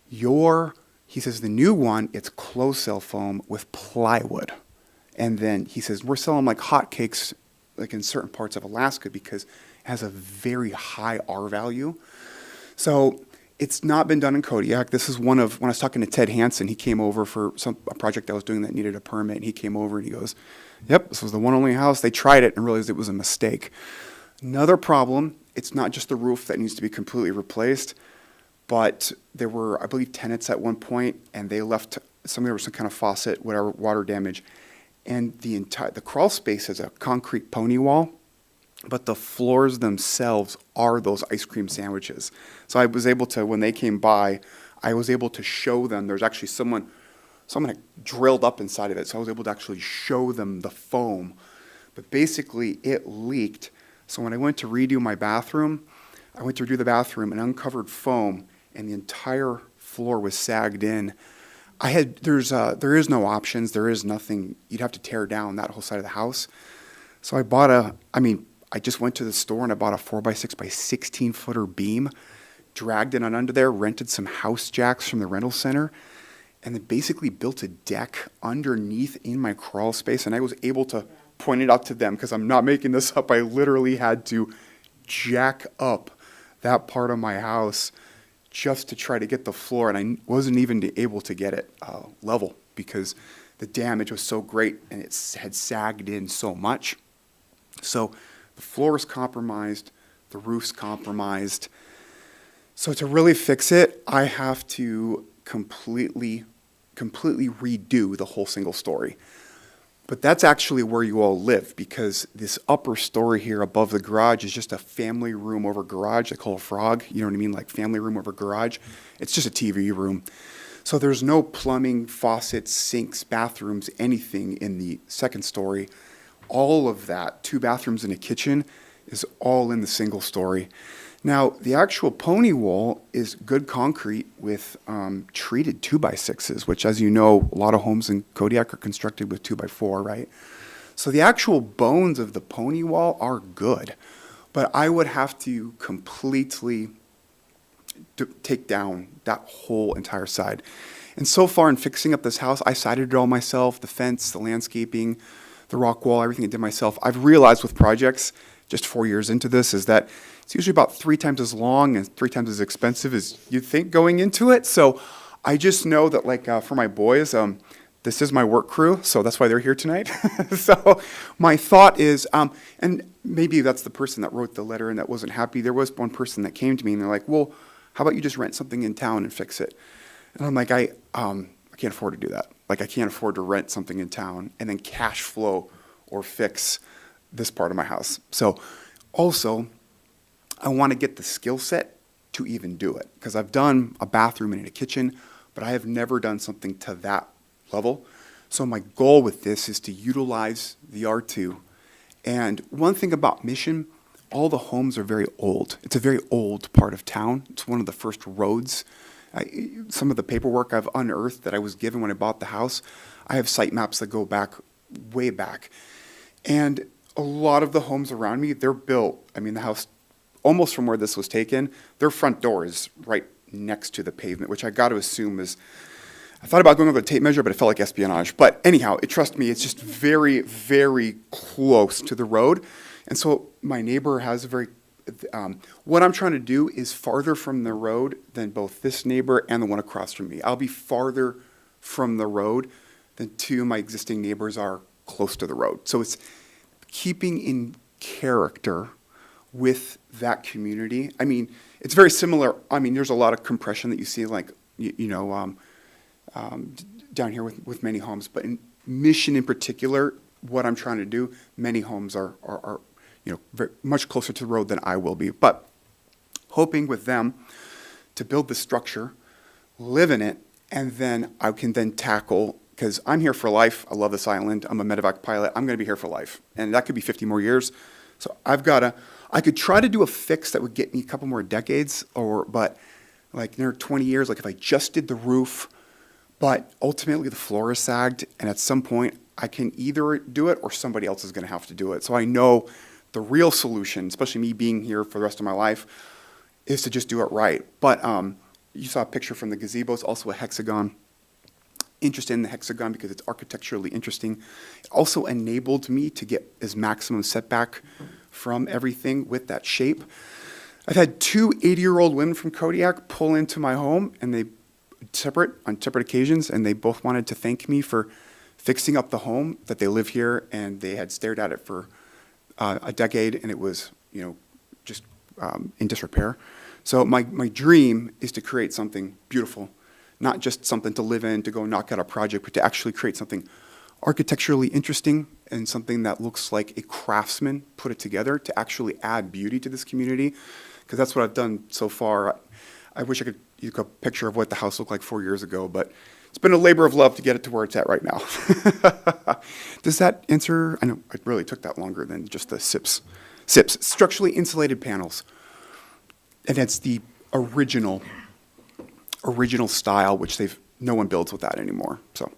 S11: he says, the new one, it's closed cell foam with plywood. And then he says, we're selling like hotcakes, like in certain parts of Alaska, because it has a very high R value. So it's not been done in Kodiak. This is when I was talking to Ted Hansen, he came over for a project I was doing that needed a permit, and he came over and he goes, yep, this was the one only house. They tried it and realized it was a mistake. Another problem, it's not just the roof that needs to be completely replaced, but there were, I believe, tenants at one point, and they left, there was some kind of faucet, whatever, water damage, and the crawl space is a concrete pony wall, but the floors themselves are those ice cream sandwiches. So I was able to, when they came by, I was able to show them, there's actually someone had drilled up inside of it, so I was able to actually show them the foam. But basically, it leaked. So when I went to redo my bathroom, I went to redo the bathroom and uncovered foam, and the entire floor was sagged in. There is no options. There is nothing. You'd have to tear down that whole side of the house. So I just went to the store and I bought a 4x6 by 16 footer beam, dragged it on under there, rented some house jacks from the rental center, and then basically built a deck underneath in my crawl space. And I was able to point it out to them, because I'm not making this up. I literally had to jack up that part of my house just to try to get the floor, and I wasn't even able to get it level because the damage was so great and it had sagged in so much. So the floor is compromised, the roof's compromised. So to really fix it, I have to completely redo the whole single story. But that's actually where you all live, because this upper story here above the garage is just a family room over garage. They call it a frog, you know what I mean? Like family room over garage. It's just a TV room. So there's no plumbing, faucets, sinks, bathrooms, anything in the second story. All of that, 2 bathrooms and a kitchen, is all in the single story. Now, the actual pony wall is good concrete with treated 2x6s, which, as you know, a lot of homes in Kodiak are constructed with 2x4, right? So the actual bones of the pony wall are good, but I would have to completely take down that whole entire side. And so far in fixing up this house, I sided it all myself, the fence, the landscaping, the rock wall, everything I did myself. I've realized with projects, just 4 years into this, is that it's usually about 3 times as long and 3 times as expensive as you'd think going into it. So I just know that, like, for my boys, this is my work crew, so that's why they're here tonight. So my thought is, and maybe that's the person that wrote the letter and that wasn't happy. There was one person that came to me and they're like, well, how about you just rent something in town and fix it? And I'm like, I can't afford to do that. Like, I can't afford to rent something in town and then cash flow or fix this part of my house. So also, I want to get the skill set to even do it, because I've done a bathroom and a kitchen, but I have never done something to that level. So my goal with this is to utilize the R2. And one thing about Mission, all the homes are very old. It's a very old part of town. It's one of the first roads. Some of the paperwork I've unearthed that I was given when I bought the house, I have site maps that go back, way back. And a lot of the homes around me, they're built, the house, almost from where this was taken, their front door is right next to the pavement, which I got to assume is, I thought about going over the tape measure, but it felt like espionage. But anyhow, trust me, it's just very, very close to the road. And so my neighbor has a very, what I'm trying to do is farther from the road than both this neighbor and the one across from me. I'll be farther from the road than 2 of my existing neighbors are close to the road. So it's keeping in character with that community. It's very similar. There's a lot of compression that you see, like, down here with many homes. But in Mission in particular, what I'm trying to do, many homes are very much closer to the road than I will be. But hoping with them to build the structure, live in it, and then I can then tackle, because I'm here for life. I love this island. I'm a medevac pilot. I'm going to be here for life. And that could be 50 more years. So I could try to do a fix that would get me a couple more decades, but like near 20 years, like if I just did the roof, but ultimately the floor is sagged, and at some point I can either do it or somebody else is going to have to do it. So I know The real solution, especially me being here for the rest of my life, is to just do it right. But you saw a picture from the gazebo. It's also a hexagon. Interested in the hexagon because it's architecturally interesting. It also enabled me to get as maximum setback from everything with that shape. I've had two 80-year-old women from Kodiak pull into my home, and on separate occasions, and they both wanted to thank me for fixing up the home, that they live here, and they had stared at it for a decade, and it was, just in disrepair. So my dream is to create something beautiful, not just something to live in, to go knock out a project, but to actually create something architecturally interesting and something that looks like a craftsman put it together to actually add beauty to this community, because that's what I've done so far. I wish I could use a picture of what the house looked like 4 years ago, but it's been a labor of love to get it to where it's at right now. Does that answer? I know it really took that longer than just the SIPs. SIPs, structurally insulated panels. And that's the original style, which no one builds with that anymore. So.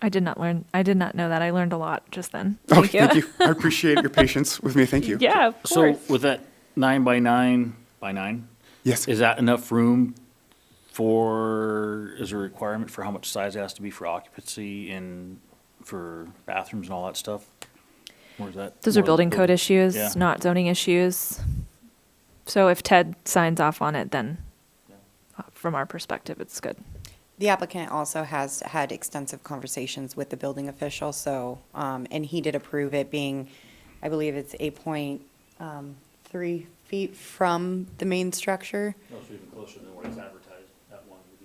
S1: I did not know that. I learned a lot just then.
S11: Thank you. I appreciate your patience with me. Thank you.
S1: Yeah, of course.
S12: So with that 9 by 9 by 9,
S11: yes,
S12: is that enough room is a requirement for how much size it has to be for occupancy and for bathrooms and all that stuff? Or is that
S1: Those are
S12: more
S1: building code issues,
S12: Yeah.
S1: not zoning issues. So if Ted signs off on it, then from our perspective, it's good.
S8: The applicant also has had extensive conversations with the building official, so, and he did approve it being, I believe it's 8.3 feet from the main structure.
S12: No, so even closer than what it's advertised, that one would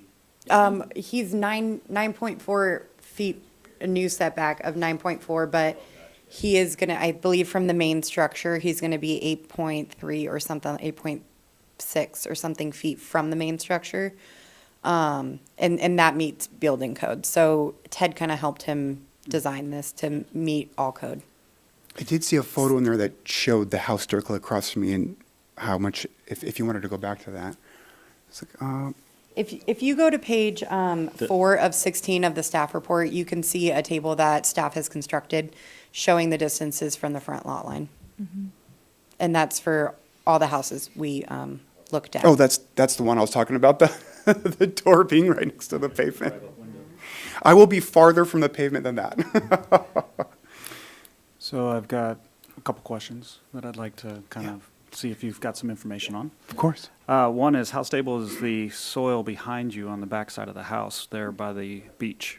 S12: be.
S8: He's 9.4 feet, a new setback of 9.4, but he is gonna, I believe from the main structure, he's gonna be 8.3 or something, 8.6 or something feet from the main structure. And that meets building code. So Ted kind of helped him design this to meet all code.
S11: I did see a photo in there that showed the house directly across from me and how much, if you wanted to go back to that. It's like,
S8: If you go to page 4 of 16 of the staff report, you can see a table that staff has constructed showing the distances from the front lot line. And that's for all the houses we looked at.
S11: oh, that's the one I was talking about, the door being right next to the pavement. I will be farther from the pavement than that.
S3: So I've got a couple questions that I'd like to kind of see if you've got some information on.
S11: Of course.
S3: One is, how stable is the soil behind you on the backside of the house there by the beach?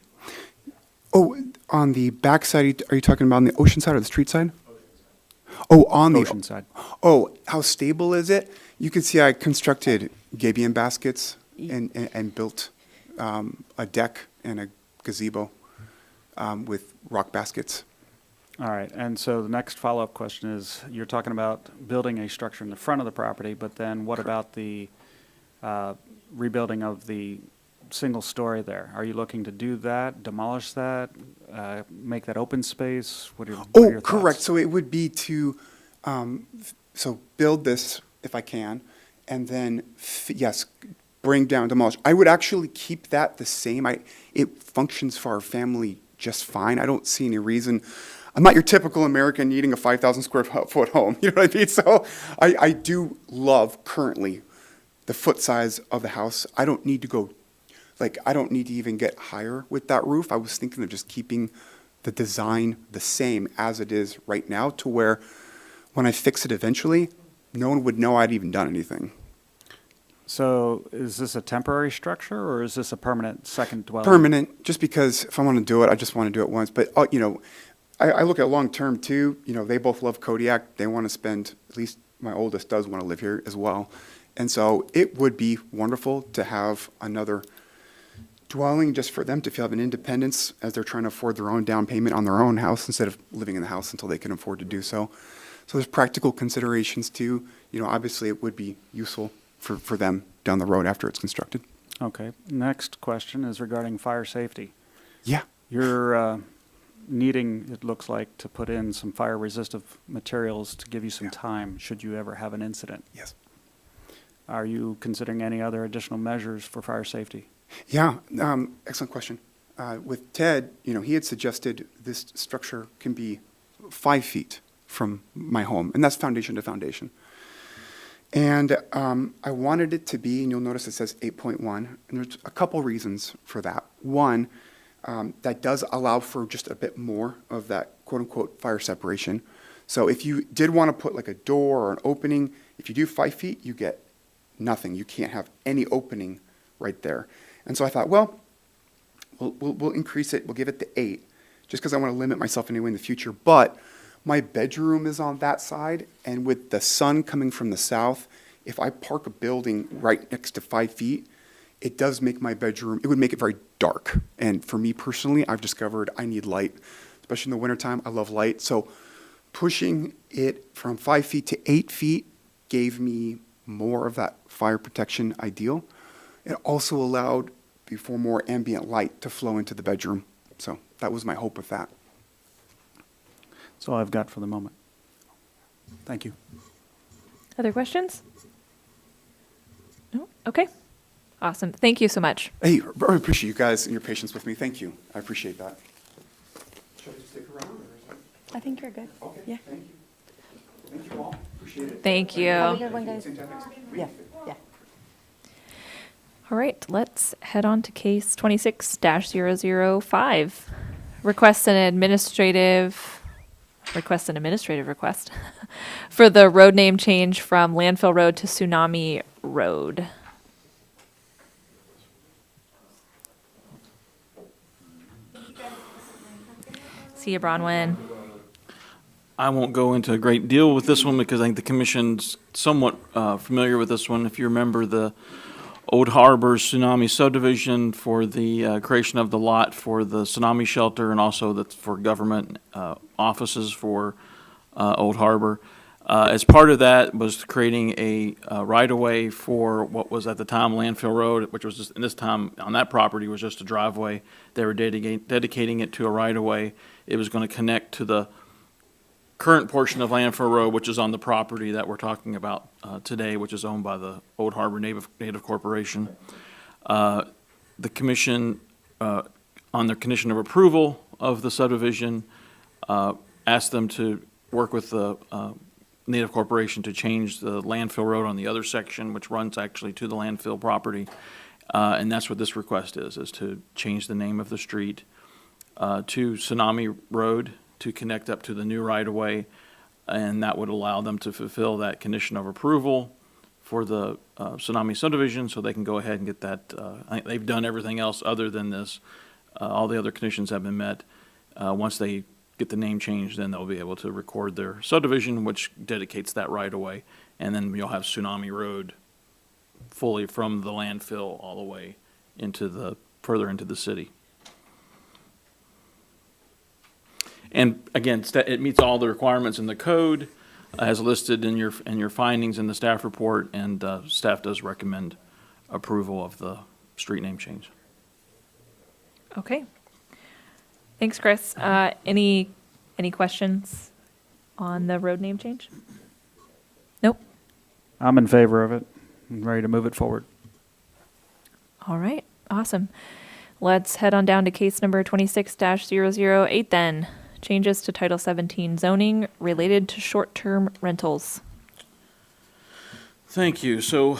S11: Oh, on the back side, are you talking about on the ocean side or the street side? Oh, on the
S3: Ocean side.
S11: Oh, how stable is it? You can see I constructed gabion baskets and built a deck and a gazebo with rock baskets.
S3: All right, and so the next follow-up question is, you're talking about building a structure in the front of the property, but then what about the rebuilding of the single story there? Are you looking to do that, demolish that, make that open space? What are your thoughts?
S11: Correct. So it would be to, build this if I can, and then, yes, bring down, demolish. I would actually keep that the same. It functions for our family just fine. I don't see any reason. I'm not your typical American needing a 5,000 square foot home. You know what I mean? So I do love currently the foot size of the house. I don't need to go, I don't need to even get higher with that roof. I was thinking of just keeping the design the same as it is right now, to where when I fix it eventually, no one would know I'd even done anything.
S3: So is this a temporary structure, or is this a permanent second dwelling?
S11: Permanent, just because if I want to do it, I just want to do it once. But, I look at long term too. They both love Kodiak. They want to spend, at least my oldest does want to live here as well. And so it would be wonderful to have another dwelling just for them to feel an independence as they're trying to afford their own down payment on their own house instead of living in the house until they can afford to do so. So there's practical considerations too. Obviously it would be useful for them down the road after it's constructed.
S3: Okay. Next question is regarding fire safety.
S11: Yeah.
S3: You're needing, it looks like, to put in some fire-resistive materials to give you some time should you ever have an incident.
S11: Yes.
S3: Are you considering any other additional measures for fire safety?
S11: Yeah, excellent question. With Ted, he had suggested this structure can be 5 feet from my home, and that's foundation to foundation. And I wanted it to be, and you'll notice it says 8.1, and there's a couple reasons for that. One, that does allow for just a bit more of that quote-unquote fire separation. So if you did want to put like a door or an opening, if you do 5 feet, you get nothing. You can't have any opening right there. And so I thought, well, we'll increase it. We'll give it to 8, just because I want to limit myself anyway in the future. But my bedroom is on that side, and with the sun coming from the south, if I park a building right next to 5 feet, it does make my bedroom, it would make it very dark. And for me personally, I've discovered I need light, especially in the wintertime. I love light. So pushing it from 5 feet to 8 feet gave me more of that fire protection ideal. It also allowed for more ambient light to flow into the bedroom. So that was my hope with that.
S3: That's all I've got for the moment. Thank you.
S1: Other questions? No? Okay. Awesome. Thank you so much.
S11: Hey, I appreciate you guys and your patience with me. Thank you. I appreciate that. Should I just stick around? Or is that...
S8: I think you're good.
S11: Okay,
S8: Yeah.
S11: thank you. Thank you all. Appreciate it.
S1: Thank you.
S8: Have a good one, guys.
S11: Same time next week.
S8: Yeah, yeah.
S1: All right, let's head on to case 26-005. Request an administrative request for the road name change from Landfill Road to Tsunami Road. See you, Bronwyn.
S5: I won't go into a great deal with this one because I think the commission's somewhat familiar with this one. If you remember the Old Harbor Tsunami subdivision for the creation of the lot for the tsunami shelter and also for government offices for Old Harbor. As part of that was creating a right-of-way for what was at the time Landfill Road, which was just, and this time on that property was just a driveway. They were dedicating it to a right-of-way. It was going to connect to the current portion of Landfill Road, which is on the property that we're talking about today, which is owned by the Old Harbor Native Corporation. The commission, on their condition of approval of the subdivision, asked them to work with the Native Corporation to change the Landfill Road on the other section, which runs actually to the landfill property. And that's what this request is to change the name of the street to Tsunami Road, to connect up to the new right-of-way, and that would allow them to fulfill that condition of approval for the Tsunami subdivision, so they can go ahead and get that. I think they've done everything else other than this. All the other conditions have been met. Once they get the name changed, then they'll be able to record their subdivision, which dedicates that right-of-way, and then you'll have Tsunami Road fully from the landfill all the way into further into the city. And again, it meets all the requirements in the code, as listed in your findings in the staff report, and staff does recommend approval of the street name change.
S1: Okay. Thanks, Chris. Any questions on the road name change? Nope.
S3: I'm in favor of it. I'm ready to move it forward.
S1: All right. Awesome. Let's head on down to case number 26-008 then. Changes to Title 17 zoning related to short-term rentals.
S5: Thank you. So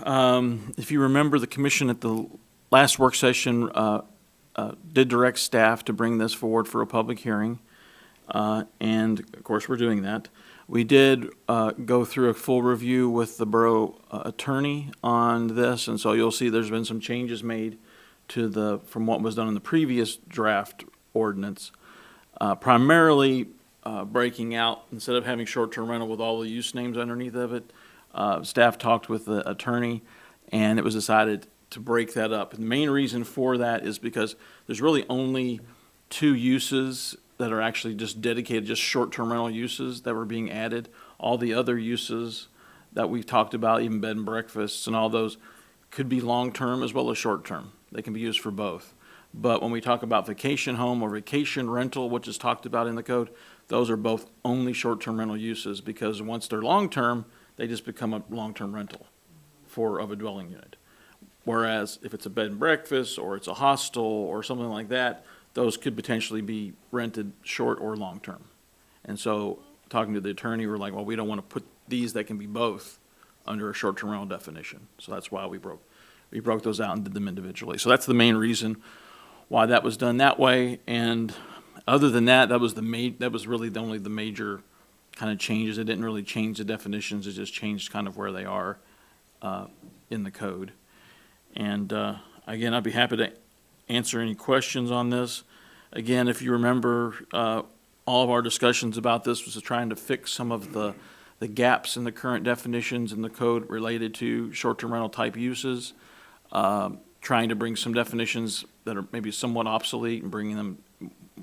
S5: if you remember, the commission at the last work session did direct staff to bring this forward for a public hearing. And of course, we're doing that. We did go through a full review with the borough attorney on this. And so you'll see there's been some changes made from what was done in the previous draft ordinance. Primarily breaking out, instead of having short-term rental with all the use names underneath of it, staff talked with the attorney, and it was decided to break that up. And the main reason for that is because there's really only 2 uses that are actually just dedicated, just short-term rental uses that were being added. All the other uses that we've talked about, even bed and breakfasts and all those, could be long-term as well as short-term. They can be used for both. But when we talk about vacation home or vacation rental, which is talked about in the code, those are both only short-term rental uses, because once they're long-term, they just become a long-term rental of a dwelling unit. Whereas if it's a bed and breakfast or it's a hostel or something like that, those could potentially be rented short or long-term. And so talking to the attorney, we're like, well, we don't want to put these that can be both under a short-term rental definition. So that's why we broke those out and did them individually. So that's the main reason why that was done that way. And other than that, that was really only the major kind of changes. It didn't really change the definitions. It just changed kind of where they are in the code. And again, I'd be happy to answer any questions on this. Again, if you remember, all of our discussions about this was trying to fix some of the gaps in the current definitions in the code related to short-term rental type uses, trying to bring some definitions that are maybe somewhat obsolete and bringing them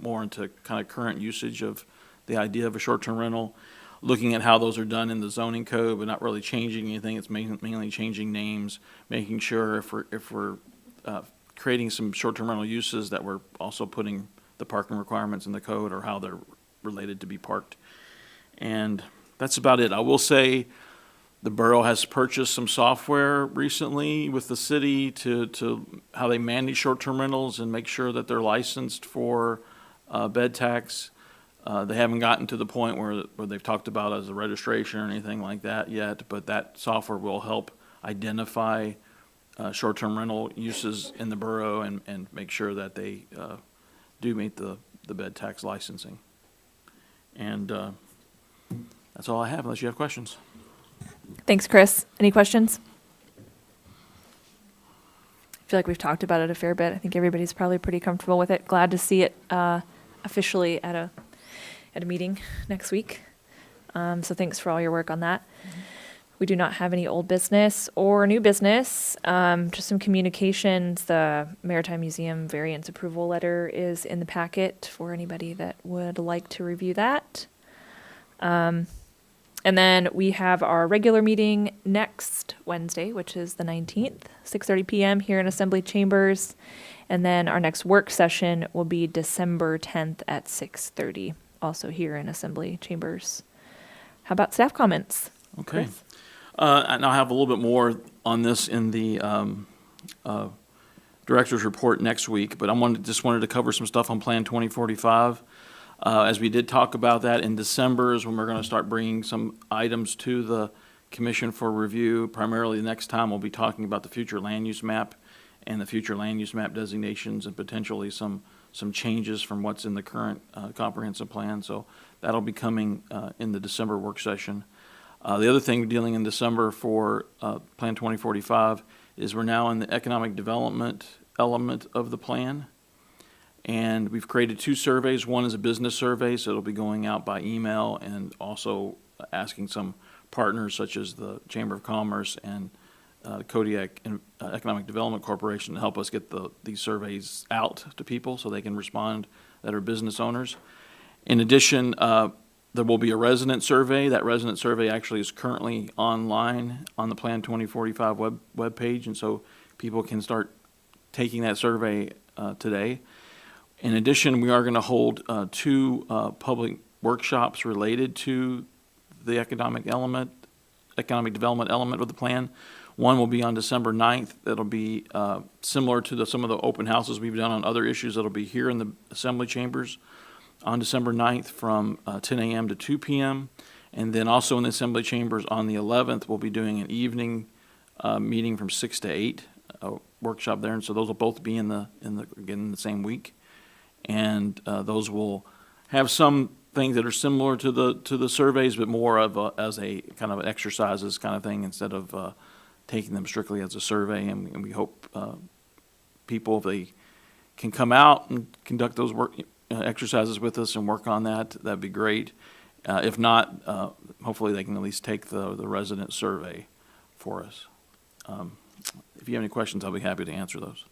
S5: more into kind of current usage of the idea of a short-term rental, looking at how those are done in the zoning code, but not really changing anything. It's mainly changing names, making sure if we're creating some short-term rental uses that we're also putting the parking requirements in the code or how they're related to be parked. And that's about it. I will say the borough has purchased some software recently with the city to how they manage short-term rentals and make sure that they're licensed for bed tax. They haven't gotten to the point where they've talked about as a registration or anything like that yet, but that software will help identify short-term rental uses in the borough and make sure that they do meet the bed tax licensing. And that's all I have, unless you have questions.
S1: Thanks, Chris. Any questions? I feel like we've talked about it a fair bit. I think everybody's probably pretty comfortable with it. Glad to see it officially at a meeting next week. So thanks for all your work on that. We do not have any old business or new business, just some communications. The Maritime Museum variance approval letter is in the packet for anybody that would like to review that. And then we have our regular meeting next Wednesday, which is the 19th, 6:30 p.m. here in Assembly Chambers. And then our next work session will be December 10th at 6:30, also here in Assembly Chambers. How about staff comments?
S5: Okay.
S1: Chris?
S5: And I'll have a little bit more on this in the director's report next week, but just wanted to cover some stuff on Plan 2045. As we did talk about that in December is when we're going to start bringing some items to the commission for review. Primarily next time we'll be talking about the future land use map and the future land use map designations and potentially some changes from what's in the current comprehensive plan. So that'll be coming in the December work session. The other thing dealing in December for Plan 2045 is we're now in the economic development element of the plan. And we've created 2 surveys. One is a business survey, so it'll be going out by email and also asking some partners such as the Chamber of Commerce and Kodiak Economic Development Corporation to help us get these surveys out to people so they can respond that are business owners. In addition, there will be a resident survey. That resident survey actually is currently online on the Plan 2045 webpage, and so people can start taking that survey today. In addition, we are going to hold 2 public workshops related to the economic development element of the plan. One will be on December 9th. That'll be similar to some of the open houses we've done on other issues. That'll be here in the Assembly Chambers on December 9th from 10 a.m. to 2 p.m. And then also in the Assembly Chambers on the 11th, we'll be doing an evening meeting from 6 to 8, a workshop there. And so those will both be in the same week. And those will have some things that are similar to the surveys, but more of as a kind of exercises kind of thing instead of taking them strictly as a survey. And we hope people, if they can come out and conduct those exercises with us and work on that'd be great. If not, hopefully they can at least take the resident survey for us. If you have any questions, I'll be happy to answer those.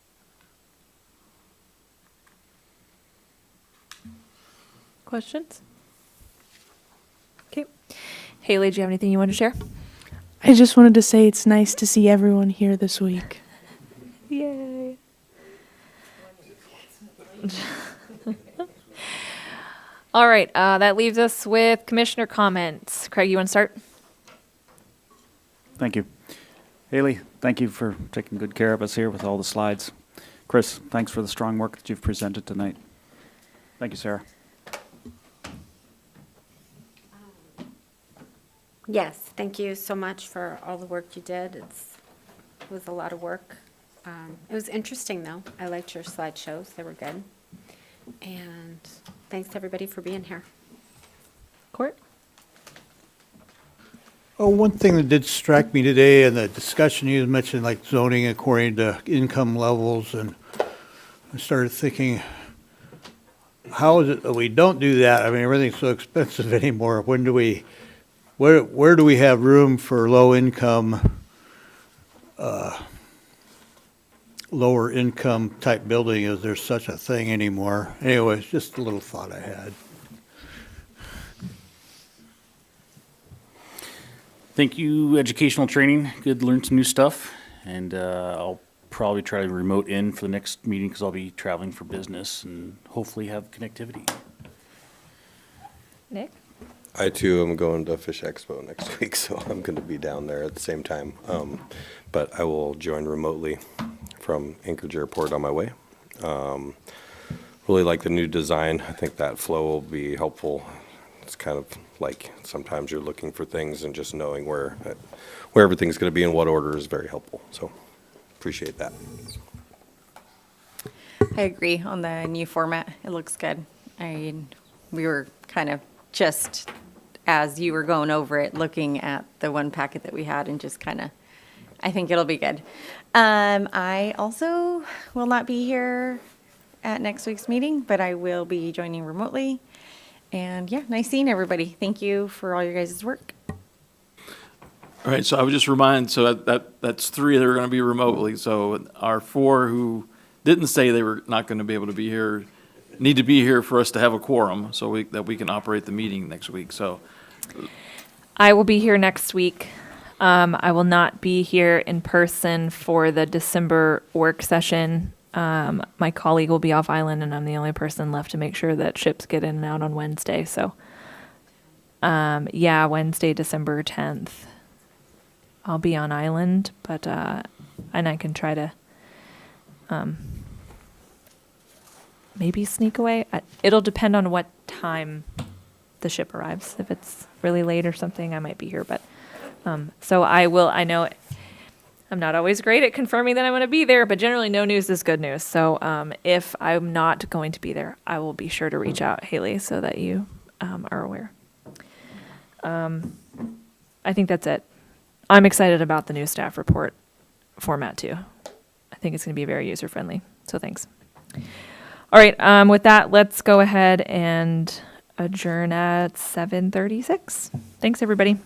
S1: Questions? Okay. Haley, do you have anything you want to share?
S2: I just wanted to say it's nice to see everyone here this week.
S1: Yay. All right, that leaves us with commissioner comments. Craig, you want to start?
S3: Thank you. Haley, thank you for taking good care of us here with all the slides. Chris, thanks for the strong work that you've presented tonight. Thank you, Sarah.
S10: Yes, thank you so much for all the work you did. It was a lot of work. It was interesting, though. I liked your slideshows. They were good. And thanks to everybody for being here.
S1: Court?
S4: Oh, one thing that did strike me today in the discussion, you mentioned like zoning according to income levels, and I started thinking, how is it that we don't do that? I mean, everything's so expensive anymore. When do we, where do we have room for low income, lower income type building? Is there such a thing anymore? Anyways, just a little thought I had.
S12: Thank you, educational training. Good to learn some new stuff. And I'll probably try to remote in for the next meeting because I'll be traveling for business and hopefully have connectivity.
S1: Nick?
S7: I too am going to Fish Expo next week, so I'm going to be down there at the same time. But I will join remotely from Anchorage Airport on my way. Really like the new design. I think that flow will be helpful. It's kind of like sometimes you're looking for things and just knowing where everything's going to be in what order is very helpful. So appreciate that.
S9: I agree on the new format. It looks good. We were kind of just, as you were going over it, looking at the one packet that we had and just kind of, I think it'll be good. I also will not be here at next week's meeting, but I will be joining remotely. And yeah, nice seeing everybody. Thank you for all your guys' work.
S5: All right, so I would just remind, so that's 3 that are going to be remotely. So our 4 who didn't say they were not going to be able to be here need to be here for us to have a quorum so that we can operate the meeting next week. So
S1: I will be here next week. I will not be here in person for the December work session. My colleague will be off island, and I'm the only person left to make sure that ships get in and out on Wednesday. So, yeah, Wednesday, December 10th. I'll be on island, but and I can try to maybe sneak away. It'll depend on what time the ship arrives. If it's really late or something, I might be here. But so I will. I know I'm not always great at confirming that I'm going to be there, but generally no news is good news. So if I'm not going to be there, I will be sure to reach out, Haley, so that you are aware. I think that's it. I'm excited about the new staff report format too. I think it's going to be very user friendly. So thanks. All right. With that, let's go ahead and adjourn at 7:36. Thanks, everybody.